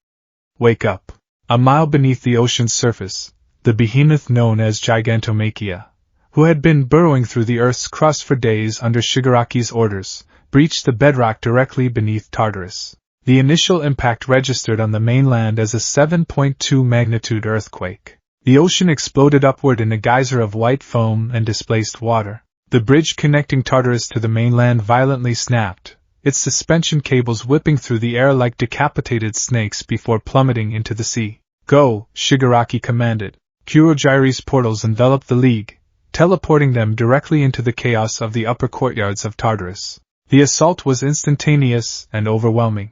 Speaker 1: wake up." A mile beneath the ocean's surface, the behemoth known as Gigantomachia, who had been burrowing through the Earth's crust for days under Shigaraki's orders, breached the bedrock directly beneath Tartarus. The initial impact registered on the mainland as a 7.2 magnitude earthquake. The ocean exploded upward in a geyser of white foam and displaced water. The bridge connecting Tartarus to the mainland violently snapped, its suspension cables whipping through the air like decapitated snakes before plummeting into the sea. "Go," Shigaraki commanded. Kurogiri's portals enveloped the League, teleporting them directly into the chaos of the upper courtyards of Tartarus. The assault was instantaneous and overwhelming.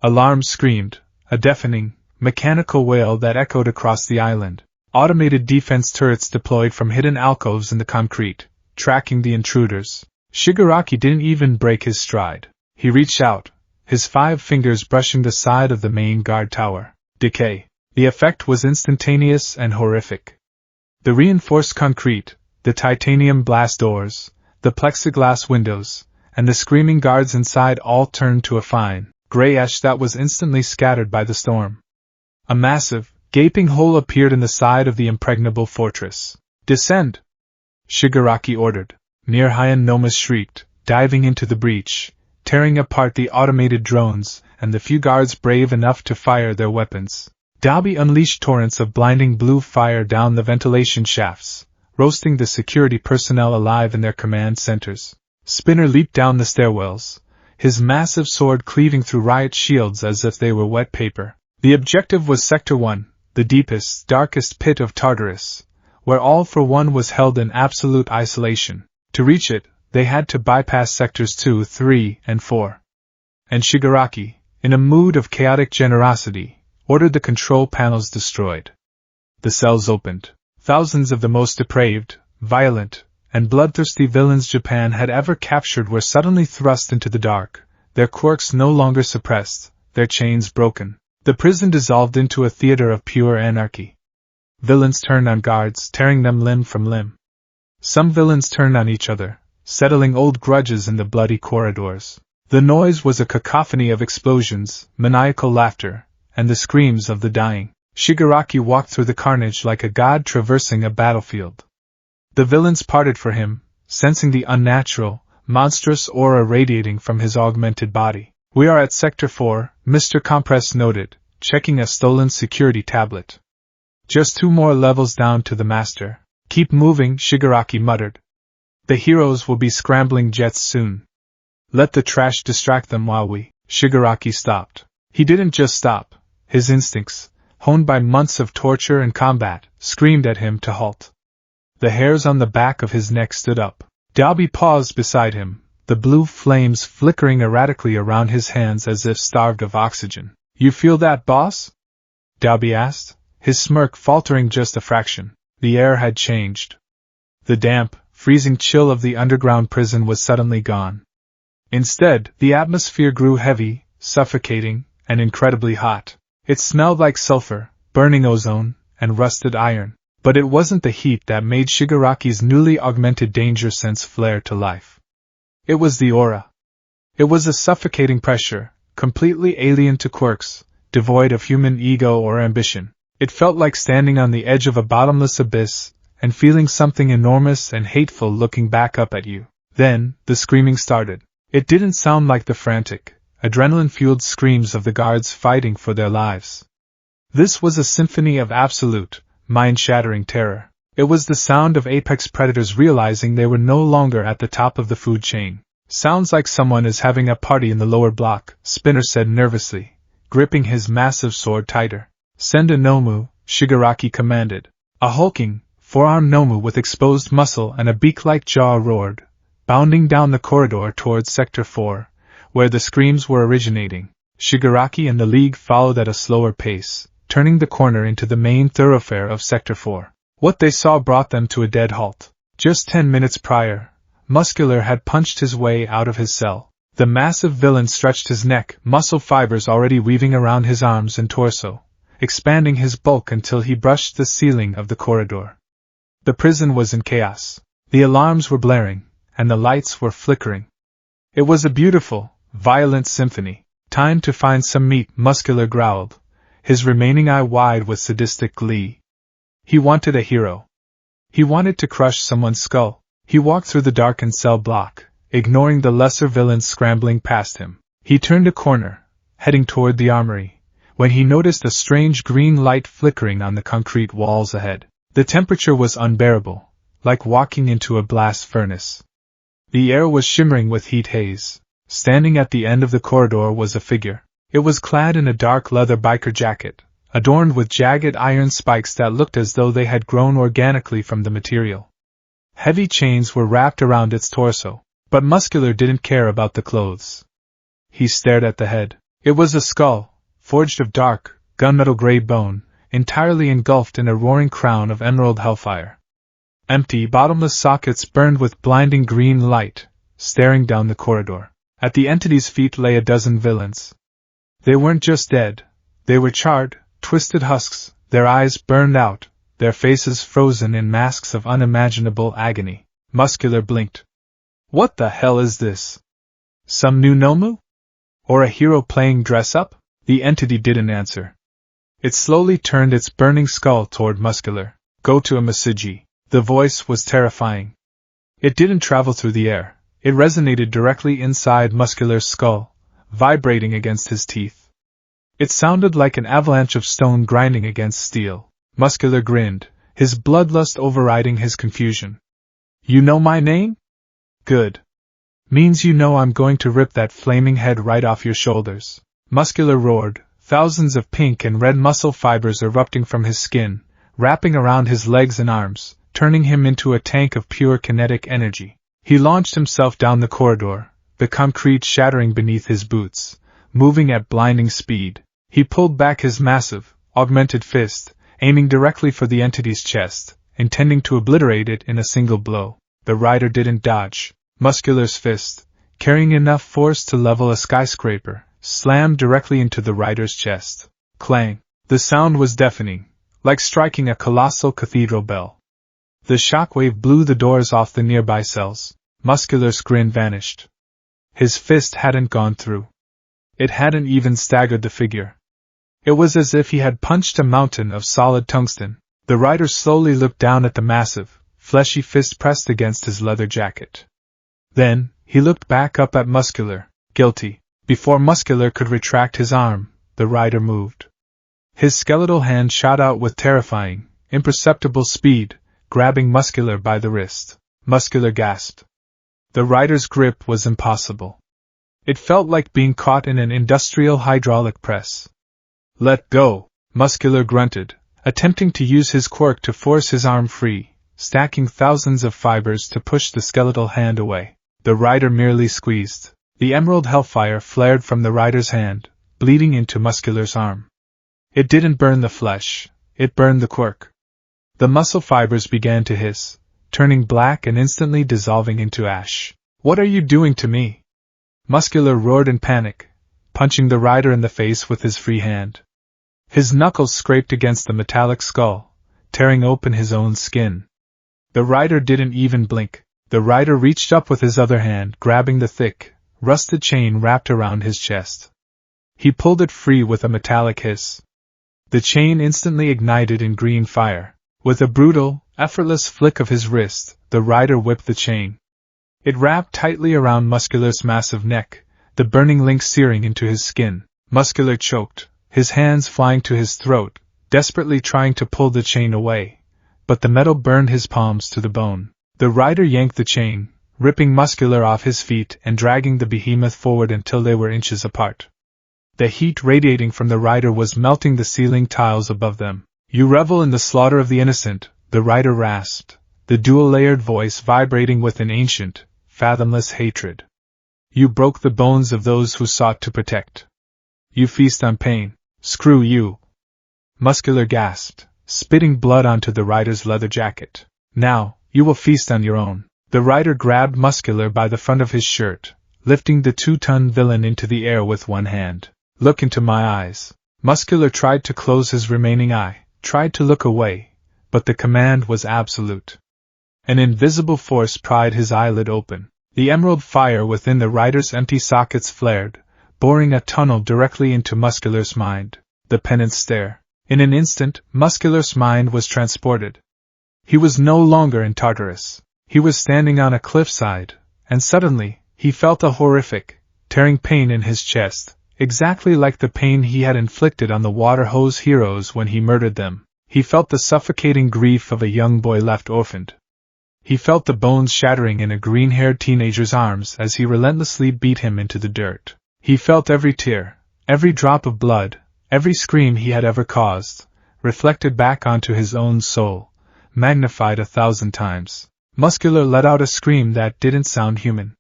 Speaker 1: Alarms screamed, a deafening, mechanical wail that echoed across the island. Automated defense turrets deployed from hidden alcoves in the concrete, tracking the intruders. Shigaraki didn't even break his stride. He reached out, his 5 fingers brushing the side of the main guard tower. Decay. The effect was instantaneous and horrific. The reinforced concrete, the titanium blast doors, the plexiglass windows, and the screaming guards inside all turned to a fine, gray ash that was instantly scattered by the storm. A massive, gaping hole appeared in the side of the impregnable fortress. "Descend!" Shigaraki ordered. Nirhayan Nomas shrieked, diving into the breach, tearing apart the automated drones and the few guards brave enough to fire their weapons. Dabi unleashed torrents of blinding blue fire down the ventilation shafts, roasting the security personnel alive in their command centers. Spinner leaped down the stairwells, his massive sword cleaving through riot shields as if they were wet paper. The objective was Sector 1, the deepest, darkest pit of Tartarus, where All for One was held in absolute isolation. To reach it, they had to bypass Sectors 2, 3, and 4. And Shigaraki, in a mood of chaotic generosity, ordered the control panels destroyed. The cells opened. Thousands of the most depraved, violent, and bloodthirsty villains Japan had ever captured were suddenly thrust into the dark, their quirks no longer suppressed, their chains broken. The prison dissolved into a theater of pure anarchy. Villains turned on guards, tearing them limb from limb. Some villains turned on each other, settling old grudges in the bloody corridors. The noise was a cacophony of explosions, maniacal laughter, and the screams of the dying. Shigaraki walked through the carnage like a god traversing a battlefield. The villains parted for him, sensing the unnatural, monstrous aura radiating from his augmented body. "We are at Sector 4, Mr. Compress noted, checking a stolen security tablet. "Just 2 more levels down to the master." "Keep moving," Shigaraki muttered. "The heroes will be scrambling jets soon. Let the trash distract them while we—" Shigaraki stopped. He didn't just stop. His instincts, honed by months of torture and combat, screamed at him to halt. The hairs on the back of his neck stood up. Dabi paused beside him, the blue flames flickering erratically around his hands as if starved of oxygen. "You feel that, boss?" Dabi asked, his smirk faltering just a fraction. The air had changed. The damp, freezing chill of the underground prison was suddenly gone. Instead, the atmosphere grew heavy, suffocating, and incredibly hot. It smelled like sulfur, burning ozone, and rusted iron. But it wasn't the heat that made Shigaraki's newly augmented danger sense flare to life. It was the aura. It was a suffocating pressure, completely alien to quirks, devoid of human ego or ambition. It felt like standing on the edge of a bottomless abyss, and feeling something enormous and hateful looking back up at you. Then, the screaming started. It didn't sound like the frantic, adrenaline-fueled screams of the guards fighting for their lives. This was a symphony of absolute, mind-shattering terror. It was the sound of apex predators realizing they were no longer at the top of the food chain. "Sounds like someone is having a party in the lower block," Spinner said nervously, gripping his massive sword tighter. "Send a Nomu," Shigaraki commanded. A hulking, four-armed Nomu with exposed muscle and a beak-like jaw roared, bounding down the corridor towards Sector 4, where the screams were originating. Shigaraki and the League followed at a slower pace, turning the corner into the main thoroughfare of Sector 4. What they saw brought them to a dead halt. Just 10 minutes prior, Muscular had punched his way out of his cell. The massive villain stretched his neck, muscle fibers already weaving around his arms and torso, expanding his bulk until he brushed the ceiling of the corridor. The prison was in chaos. The alarms were blaring, and the lights were flickering. It was a beautiful, violent symphony. "Time to find some meat," Muscular growled, his remaining eye wide with sadistic glee. He wanted a hero. He wanted to crush someone's skull. He walked through the darkened cell block, ignoring the lesser villains scrambling past him. He turned a corner, heading toward the armory, when he noticed a strange green light flickering on the concrete walls ahead. The temperature was unbearable, like walking into a blast furnace. The air was shimmering with heat haze. Standing at the end of the corridor was a figure. It was clad in a dark leather biker jacket, adorned with jagged iron spikes that looked as though they had grown organically from the material. Heavy chains were wrapped around its torso, but Muscular didn't care about the clothes. He stared at the head. It was a skull, forged of dark, gunmetal gray bone, entirely engulfed in a roaring crown of emerald hellfire. Empty, bottomless sockets burned with blinding green light, staring down the corridor. At the entity's feet lay a dozen villains. They weren't just dead, they were charred, twisted husks, their eyes burned out, their faces frozen in masks of unimaginable agony. Muscular blinked. What the hell is this? Some new Nomu? Or a hero playing dress-up? The entity didn't answer. It slowly turned its burning skull toward Muscular. Go to a Masiji. The voice was terrifying. It didn't travel through the air. It resonated directly inside Muscular's skull, vibrating against his teeth. It sounded like an avalanche of stone grinding against steel. Muscular grinned, his bloodlust overriding his confusion. You know my name? Good. Means you know I'm going to rip that flaming head right off your shoulders. Muscular roared, thousands of pink and red muscle fibers erupting from his skin, wrapping around his legs and arms, turning him into a tank of pure kinetic energy. He launched himself down the corridor, the concrete shattering beneath his boots, moving at blinding speed. He pulled back his massive, augmented fist, aiming directly for the entity's chest, intending to obliterate it in a single blow. The rider didn't dodge. Muscular's fist, carrying enough force to level a skyscraper, slammed directly into the rider's chest. Clang! The sound was deafening, like striking a colossal cathedral bell. The shockwave blew the doors off the nearby cells. Muscular's grin vanished. His fist hadn't gone through. It hadn't even staggered the figure. It was as if he had punched a mountain of solid tungsten. The rider slowly looked down at the massive, fleshy fist pressed against his leather jacket. Then, he looked back up at Muscular, guilty. Before Muscular could retract his arm, the rider moved. His skeletal hand shot out with terrifying, imperceptible speed, grabbing Muscular by the wrist. Muscular gasped. The rider's grip was impossible. It felt like being caught in an industrial hydraulic press. Let go! Muscular grunted, attempting to use his quirk to force his arm free, stacking thousands of fibers to push the skeletal hand away. The rider merely squeezed. The emerald hellfire flared from the rider's hand, bleeding into Muscular's arm. It didn't burn the flesh, it burned the quirk. The muscle fibers began to hiss, turning black and instantly dissolving into ash. What are you doing to me? Muscular roared in panic, punching the rider in the face with his free hand. His knuckles scraped against the metallic skull, tearing open his own skin. The rider didn't even blink. The rider reached up with his other hand, grabbing the thick, rusted chain wrapped around his chest. He pulled it free with a metallic hiss. The chain instantly ignited in green fire. With a brutal, effortless flick of his wrist, the rider whipped the chain. It wrapped tightly around Muscular's massive neck, the burning link searing into his skin. Muscular choked, his hands flying to his throat, desperately trying to pull the chain away, but the metal burned his palms to the bone. The rider yanked the chain, ripping Muscular off his feet and dragging the behemoth forward until they were inches apart. The heat radiating from the rider was melting the ceiling tiles above them. You revel in the slaughter of the innocent, the rider rasped, the dual-layered voice vibrating with an ancient, fathomless hatred. You broke the bones of those who sought to protect. You feast on pain. Screw you! Muscular gasped, spitting blood onto the rider's leather jacket. Now, you will feast on your own. The rider grabbed Muscular by the front of his shirt, lifting the 2-ton villain into the air with one hand. Look into my eyes. Muscular tried to close his remaining eye, tried to look away, but the command was absolute. An invisible force pried his eyelid open. The emerald fire within the rider's empty sockets flared, boring a tunnel directly into Muscular's mind. The penance stare. In an instant, Muscular's mind was transported. He was no longer in Tartarus. He was standing on a cliffside, and suddenly, he felt a horrific, tearing pain in his chest, exactly like the pain he had inflicted on the water hose heroes when he murdered them. He felt the suffocating grief of a young boy left orphaned. He felt the bones shattering in a green-haired teenager's arms as he relentlessly beat him into the dirt. He felt every tear, every drop of blood, every scream he had ever caused, reflected back onto his own soul, magnified 1,000 times. Muscular let out a scream that didn't sound human.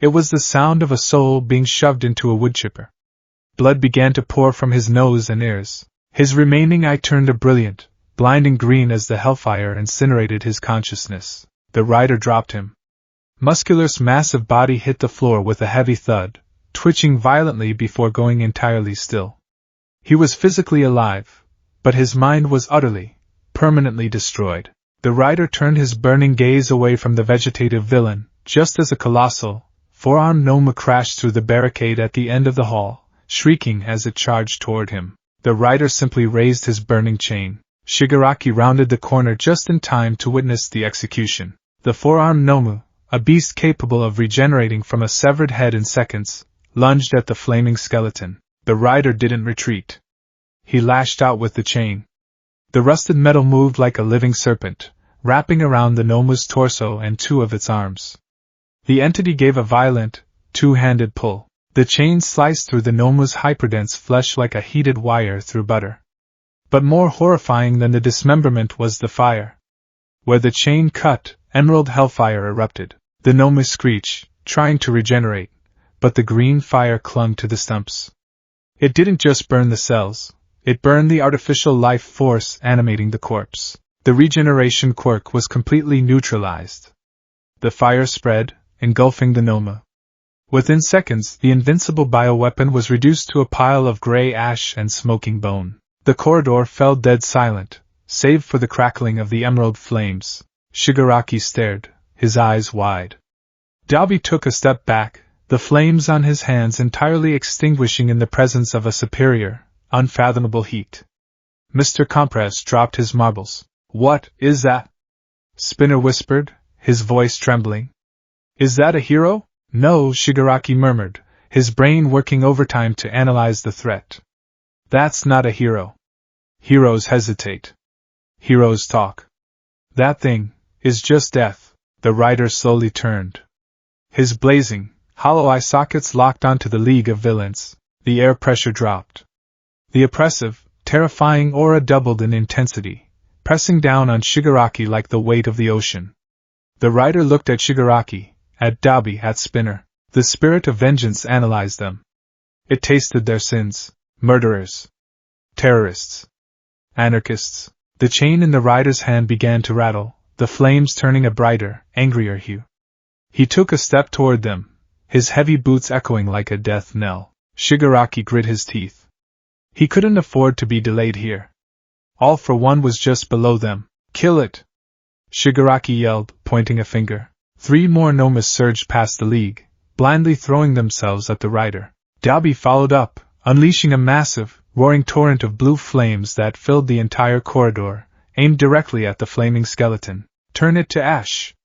Speaker 1: It was the sound of a soul being shoved into a woodchipper. Blood began to pour from his nose and ears. His remaining eye turned a brilliant, blinding green as the hellfire incinerated his consciousness. The rider dropped him. Muscular's massive body hit the floor with a heavy thud, twitching violently before going entirely still. He was physically alive, but his mind was utterly, permanently destroyed. The rider turned his burning gaze away from the vegetative villain, just as a colossal, four-armed gnome crashed through the barricade at the end of the hall, shrieking as it charged toward him. The rider simply raised his burning chain. Shigaraki rounded the corner just in time to witness the execution. The four-armed gnome, a beast capable of regenerating from a severed head in seconds, lunged at the flaming skeleton. The rider didn't retreat. He lashed out with the chain. The rusted metal moved like a living serpent, wrapping around the gnome's torso and two of its arms. The entity gave a violent, two-handed pull. The chain sliced through the gnome's hyperdense flesh like a heated wire through butter. But more horrifying than the dismemberment was the fire. Where the chain cut, emerald hellfire erupted. The gnome screeched, trying to regenerate, but the green fire clung to the stumps. It didn't just burn the cells, it burned the artificial life force animating the corpse. The regeneration quirk was completely neutralized. The fire spread, engulfing the gnome. Within seconds, the invincible bioweapon was reduced to a pile of gray ash and smoking bone. The corridor fell dead silent, save for the crackling of the emerald flames. Shigaraki stared, his eyes wide. Dabi took a step back, the flames on his hands entirely extinguishing in the presence of a superior, unfathomable heat. Mr. Compress dropped his marbles. "What is that?" Spinner whispered, his voice trembling. "Is that a hero?" "No," Shigaraki murmured, his brain working overtime to analyze the threat. "That's not a hero. Heroes hesitate. Heroes talk. That thing is just death." The rider slowly turned. His blazing, hollow eye sockets locked onto the League of Villains. The air pressure dropped. The oppressive, terrifying aura doubled in intensity, pressing down on Shigaraki like the weight of the ocean. The rider looked at Shigaraki, at Dabi, at Spinner. The spirit of vengeance analyzed them. It tasted their sins. Murderers. Terrorists. Anarchists. The chain in the rider's hand began to rattle, the flames turning a brighter, angrier hue. He took a step toward them, his heavy boots echoing like a death knell. Shigaraki grit his teeth. He couldn't afford to be delayed here. All for One was just below them. "Kill it!" Shigaraki yelled, pointing a finger. 3 more gnomes surged past the League, blindly throwing themselves at the rider. Dabi followed up, unleashing a massive, roaring torrent of blue flames that filled the entire corridor, aimed directly at the flaming skeleton. "Turn it to ash!"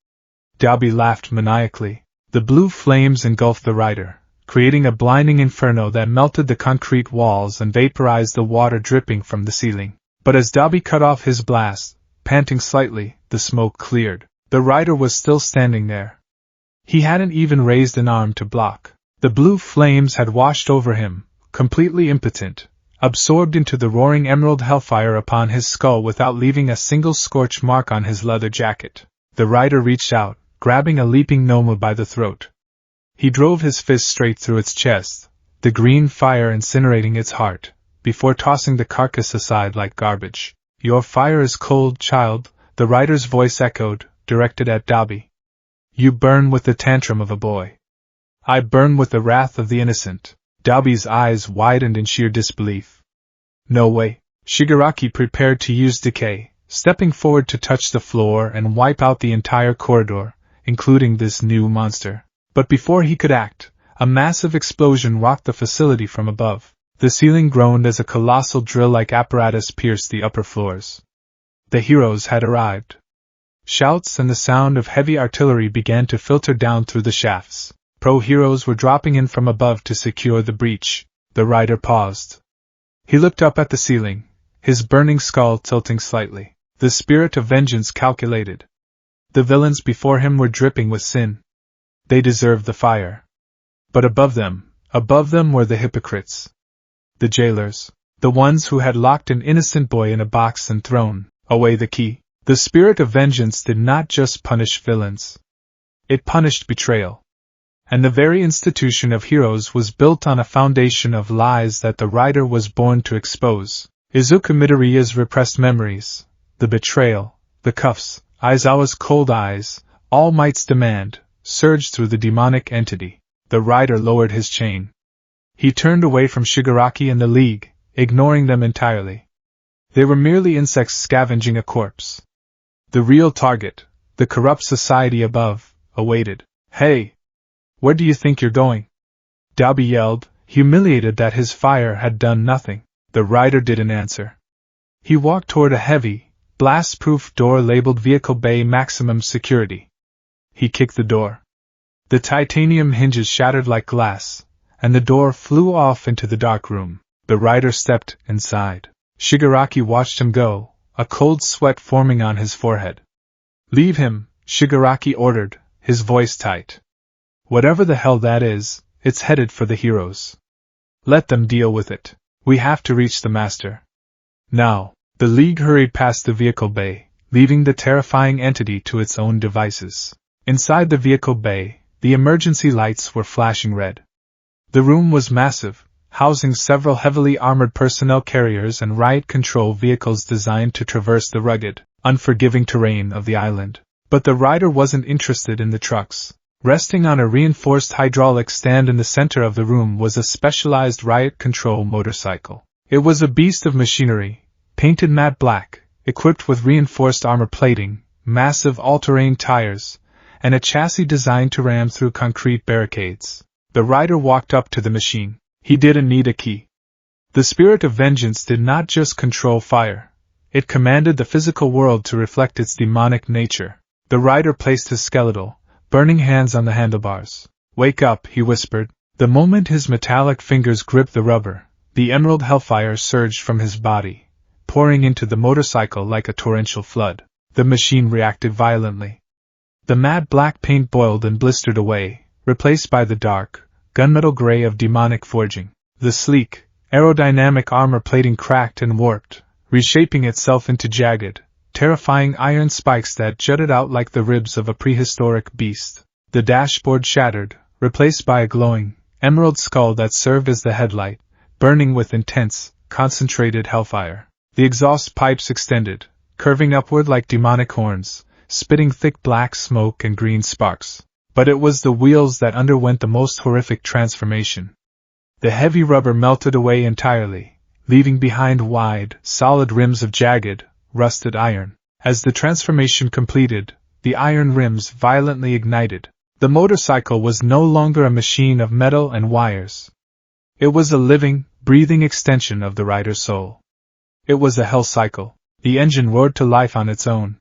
Speaker 1: Dabi laughed maniacally. The blue flames engulfed the rider, creating a blinding inferno that melted the concrete walls and vaporized the water dripping from the ceiling. But as Dabi cut off his blast, panting slightly, the smoke cleared. The rider was still standing there. He hadn't even raised an arm to block. The blue flames had washed over him, completely impotent, absorbed into the roaring emerald hellfire upon his skull without leaving a single scorch mark on his leather jacket. The rider reached out, grabbing a leaping gnome by the throat. He drove his fist straight through its chest, the green fire incinerating its heart, before tossing the carcass aside like garbage. "Your fire is cold, child," the rider's voice echoed, directed at Dabi. "You burn with the tantrum of a boy. I burn with the wrath of the innocent." Dabi's eyes widened in sheer disbelief. "No way." Shigaraki prepared to use decay, stepping forward to touch the floor and wipe out the entire corridor, including this new monster. But before he could act, a massive explosion rocked the facility from above. The ceiling groaned as a colossal drill-like apparatus pierced the upper floors. The heroes had arrived. Shouts and the sound of heavy artillery began to filter down through the shafts. Pro-heroes were dropping in from above to secure the breach. The rider paused. He looked up at the ceiling, his burning skull tilting slightly. The spirit of vengeance calculated. The villains before him were dripping with sin. They deserved the fire. But above them were the hypocrites. The jailers. The ones who had locked an innocent boy in a box and thrown away the key. The spirit of vengeance did not just punish villains. It punished betrayal. And the very institution of heroes was built on a foundation of lies that the writer was born to expose. Izuku Midoriya's repressed memories, the betrayal, the cuffs, Aizawa's cold eyes, All Might's demand, surged through the demonic entity. The rider lowered his chain. He turned away from Shigaraki and the League, ignoring them entirely. They were merely insects scavenging a corpse. The real target, the corrupt society above, awaited. "Hey! Where do you think you're going?" Dalby yelled, humiliated that his fire had done nothing. The rider didn't answer. He walked toward a heavy, blast-proof door labeled Vehicle Bay Maximum Security. He kicked the door. The titanium hinges shattered like glass, and the door flew off into the dark room. The rider stepped inside. Shigaraki watched him go, a cold sweat forming on his forehead. "Leave him," Shigaraki ordered, his voice tight. "Whatever the hell that is, it's headed for the heroes. Let them deal with it. We have to reach the master. Now." The League hurried past the vehicle bay, leaving the terrifying entity to its own devices. Inside the vehicle bay, the emergency lights were flashing red. The room was massive, housing several heavily armored personnel carriers and riot control vehicles designed to traverse the rugged, unforgiving terrain of the island. But the rider wasn't interested in the trucks. Resting on a reinforced hydraulic stand in the center of the room was a specialized riot control motorcycle. It was a beast of machinery, painted matte black, equipped with reinforced armor plating, massive all-terrain tires, and a chassis designed to ram through concrete barricades. The rider walked up to the machine. He didn't need a key. The spirit of vengeance did not just control fire. It commanded the physical world to reflect its demonic nature. The rider placed his skeletal, burning hands on the handlebars. "Wake up," he whispered. The moment his metallic fingers gripped the rubber, the emerald hellfire surged from his body, pouring into the motorcycle like a torrential flood. The machine reacted violently. The matte black paint boiled and blistered away, replaced by the dark, gunmetal gray of demonic forging. The sleek, aerodynamic armor plating cracked and warped, reshaping itself into jagged, terrifying iron spikes that jutted out like the ribs of a prehistoric beast. The dashboard shattered, replaced by a glowing, emerald skull that served as the headlight, burning with intense, concentrated hellfire. The exhaust pipes extended, curving upward like demonic horns, spitting thick black smoke and green sparks. But it was the wheels that underwent the most horrific transformation. The heavy rubber melted away entirely, leaving behind wide, solid rims of jagged, rusted iron. As the transformation completed, the iron rims violently ignited. The motorcycle was no longer a machine of metal and wires. It was a living, breathing extension of the rider's soul. It was a hell cycle. The engine roared to life on its own.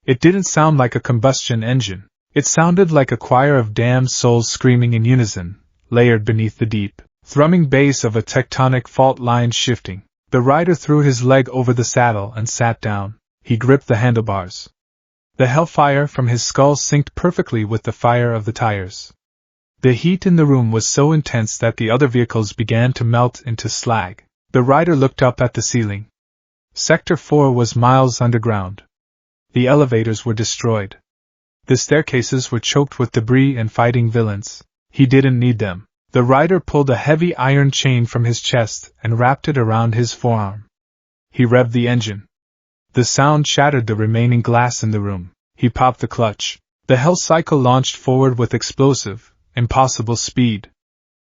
Speaker 1: It didn't sound like a combustion engine. It sounded like a choir of damned souls screaming in unison, layered beneath the deep, thrumming bass of a tectonic fault line shifting. The rider threw his leg over the saddle and sat down. He gripped the handlebars. The hellfire from his skull synced perfectly with the fire of the tires. The heat in the room was so intense that the other vehicles began to melt into slag. The rider looked up at the ceiling. Sector 4 was miles underground. The elevators were destroyed. The staircases were choked with debris and fighting villains. He didn't need them. The rider pulled a heavy iron chain from his chest and wrapped it around his forearm. He revved the engine. The sound shattered the remaining glass in the room. He popped the clutch. The hell cycle launched forward with explosive, impossible speed.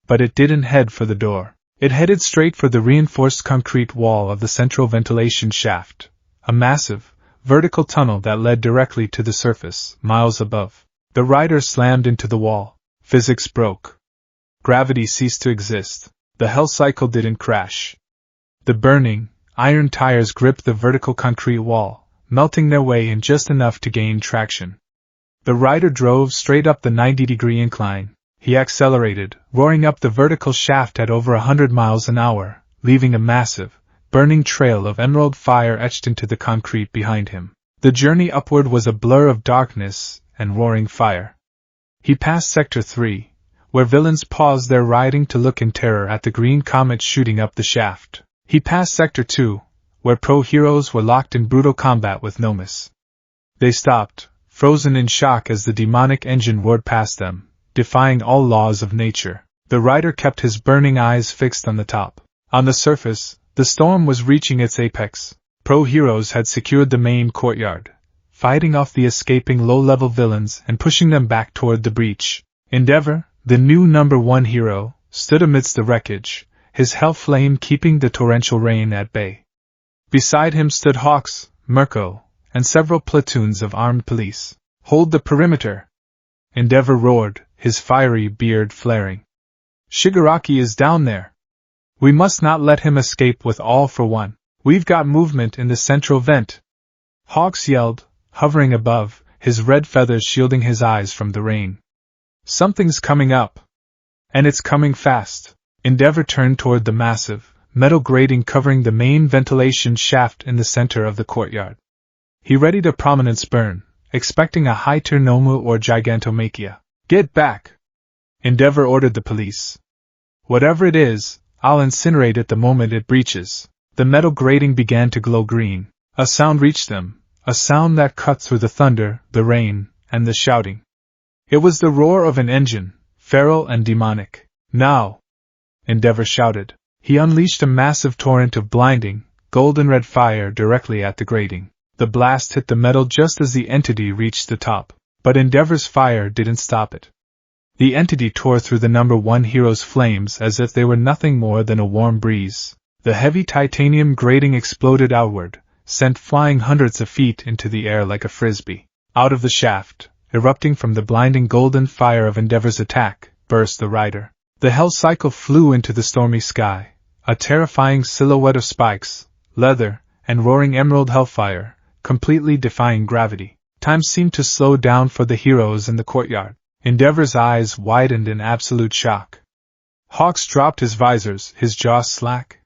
Speaker 1: But it didn't head for the door. It headed straight for the reinforced concrete wall of the central ventilation shaft, a massive, vertical tunnel that led directly to the surface, miles above. The rider slammed into the wall. Physics broke. Gravity ceased to exist. The hell cycle didn't crash. The burning, iron tires gripped the vertical concrete wall, melting their way in just enough to gain traction. The rider drove straight up the 90-degree incline. He accelerated, roaring up the vertical shaft at over 100 miles an hour, leaving a massive, burning trail of emerald fire etched into the concrete behind him. The journey upward was a blur of darkness and roaring fire. He passed Sector 3, where villains paused their riding to look in terror at the green comet shooting up the shaft. He passed Sector 2, where pro-heroes were locked in brutal combat with Nomus. They stopped, frozen in shock as the demonic engine roared past them, defying all laws of nature. The rider kept his burning eyes fixed on the top. On the surface, the storm was reaching its apex. Pro-heroes had secured the main courtyard, fighting off the escaping low-level villains and pushing them back toward the breach. Endeavor, the new #1 hero, stood amidst the wreckage, his hell flame keeping the torrential rain at bay. Beside him stood Hawks, Mirko, and several platoons of armed police. "Hold the perimeter!" Endeavor roared, his fiery beard flaring. "Shigaraki is down there. We must not let him escape with All for One. We've got movement in the central vent." Hawks yelled, hovering above, his red feathers shielding his eyes from the rain. "Something's coming up. And it's coming fast." Endeavor turned toward the massive, metal grating covering the main ventilation shaft in the center of the courtyard. He readied a prominence burn, expecting a Hyter Nomu or Gigantomachia. "Get back!" Endeavor ordered the police. "Whatever it is, I'll incinerate it the moment it breaches." The metal grating began to glow green. A sound reached them, a sound that cut through the thunder, the rain, and the shouting. It was the roar of an engine, feral and demonic. "Now!" Endeavor shouted. He unleashed a massive torrent of blinding, golden-red fire directly at the grating. The blast hit the metal just as the entity reached the top, but Endeavor's fire didn't stop it. The entity tore through the #1 hero's flames as if they were nothing more than a warm breeze. The heavy titanium grating exploded outward, sent flying hundreds of feet into the air like a frisbee. Out of the shaft, erupting from the blinding golden fire of Endeavor's attack, burst the rider. The hell cycle flew into the stormy sky, a terrifying silhouette of spikes, leather, and roaring emerald hellfire, completely defying gravity. Time seemed to slow down for the heroes in the courtyard. Endeavor's eyes widened in absolute shock. Hawks dropped his visors, his jaw slack.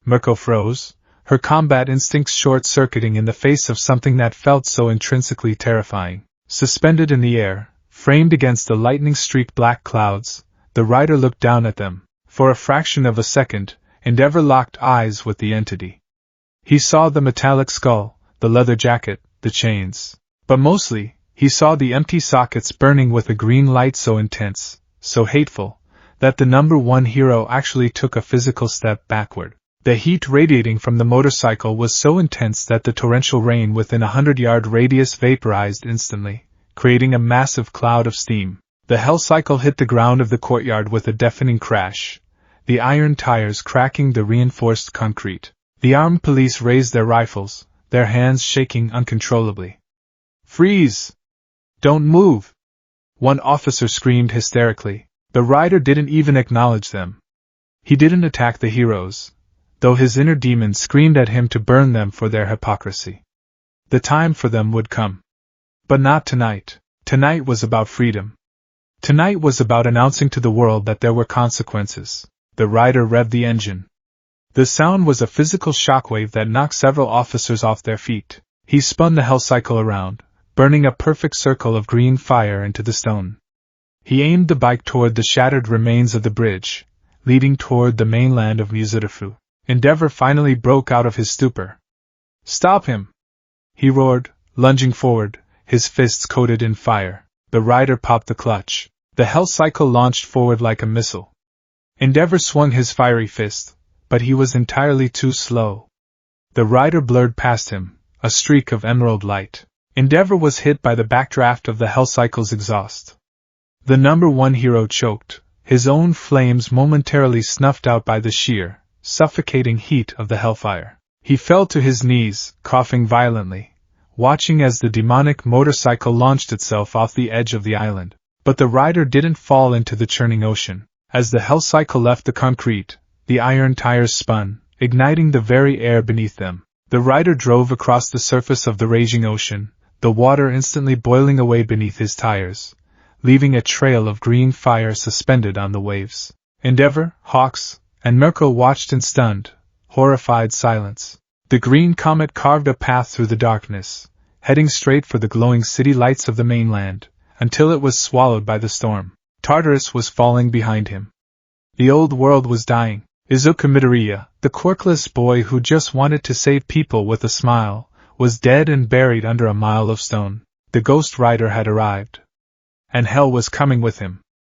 Speaker 1: Mirko froze, her combat instincts short-circuiting in the face of something that felt so intrinsically terrifying. Suspended in the air, framed against the lightning-streaked black clouds, the rider looked down at them. For a fraction of a second, Endeavor locked eyes with the entity. He saw the metallic skull, the leather jacket, the chains. But mostly, he saw the empty sockets burning with a green light so intense, so hateful, that the #1 hero actually took a physical step backward. The heat radiating from the motorcycle was so intense that the torrential rain within a 100-yard radius vaporized instantly, creating a massive cloud of steam. The hell cycle hit the ground of the courtyard with a deafening crash, the iron tires cracking the reinforced concrete. The armed police raised their rifles, their hands shaking uncontrollably. "Freeze! Don't move!" One officer screamed hysterically. The rider didn't even acknowledge them. He didn't attack the heroes, though his inner demons screamed at him to burn them for their hypocrisy. The time for them would come. But not tonight. Tonight was about freedom. Tonight was about announcing to the world that there were consequences. The rider revved the engine. The sound was a physical shockwave that knocked several officers off their feet. He spun the hell cycle around, burning a perfect circle of green fire into the stone. He aimed the bike toward the shattered remains of the bridge, leading toward the mainland of Muzurifu. Endeavor finally broke out of his stupor. "Stop him!" he roared, lunging forward, his fists coated in fire. The rider popped the clutch. The hell cycle launched forward like a missile. Endeavor swung his fiery fist, but he was entirely too slow. The rider blurred past him, a streak of emerald light. Endeavor was hit by the backdraft of the hell cycle's exhaust. The #1 hero choked, his own flames momentarily snuffed out by the sheer, suffocating heat of the hellfire. He fell to his knees, coughing violently, watching as the demonic motorcycle launched itself off the edge of the island. But the rider didn't fall into the churning ocean. As the hell cycle left the concrete, the iron tires spun, igniting the very air beneath them. The rider drove across the surface of the raging ocean, the water instantly boiling away beneath his tires, leaving a trail of green fire suspended on the waves. Endeavor, Hawks, and Mirko watched in stunned, horrified silence. The green comet carved a path through the darkness, heading straight for the glowing city lights of the mainland, until it was swallowed by the storm. Tartarus was falling behind him. The old world was dying. Izuku Midoriya, the quirkless boy who just wanted to save people with a smile, was dead and buried under a mile of stone. The Ghost Rider had arrived. And hell was coming with him.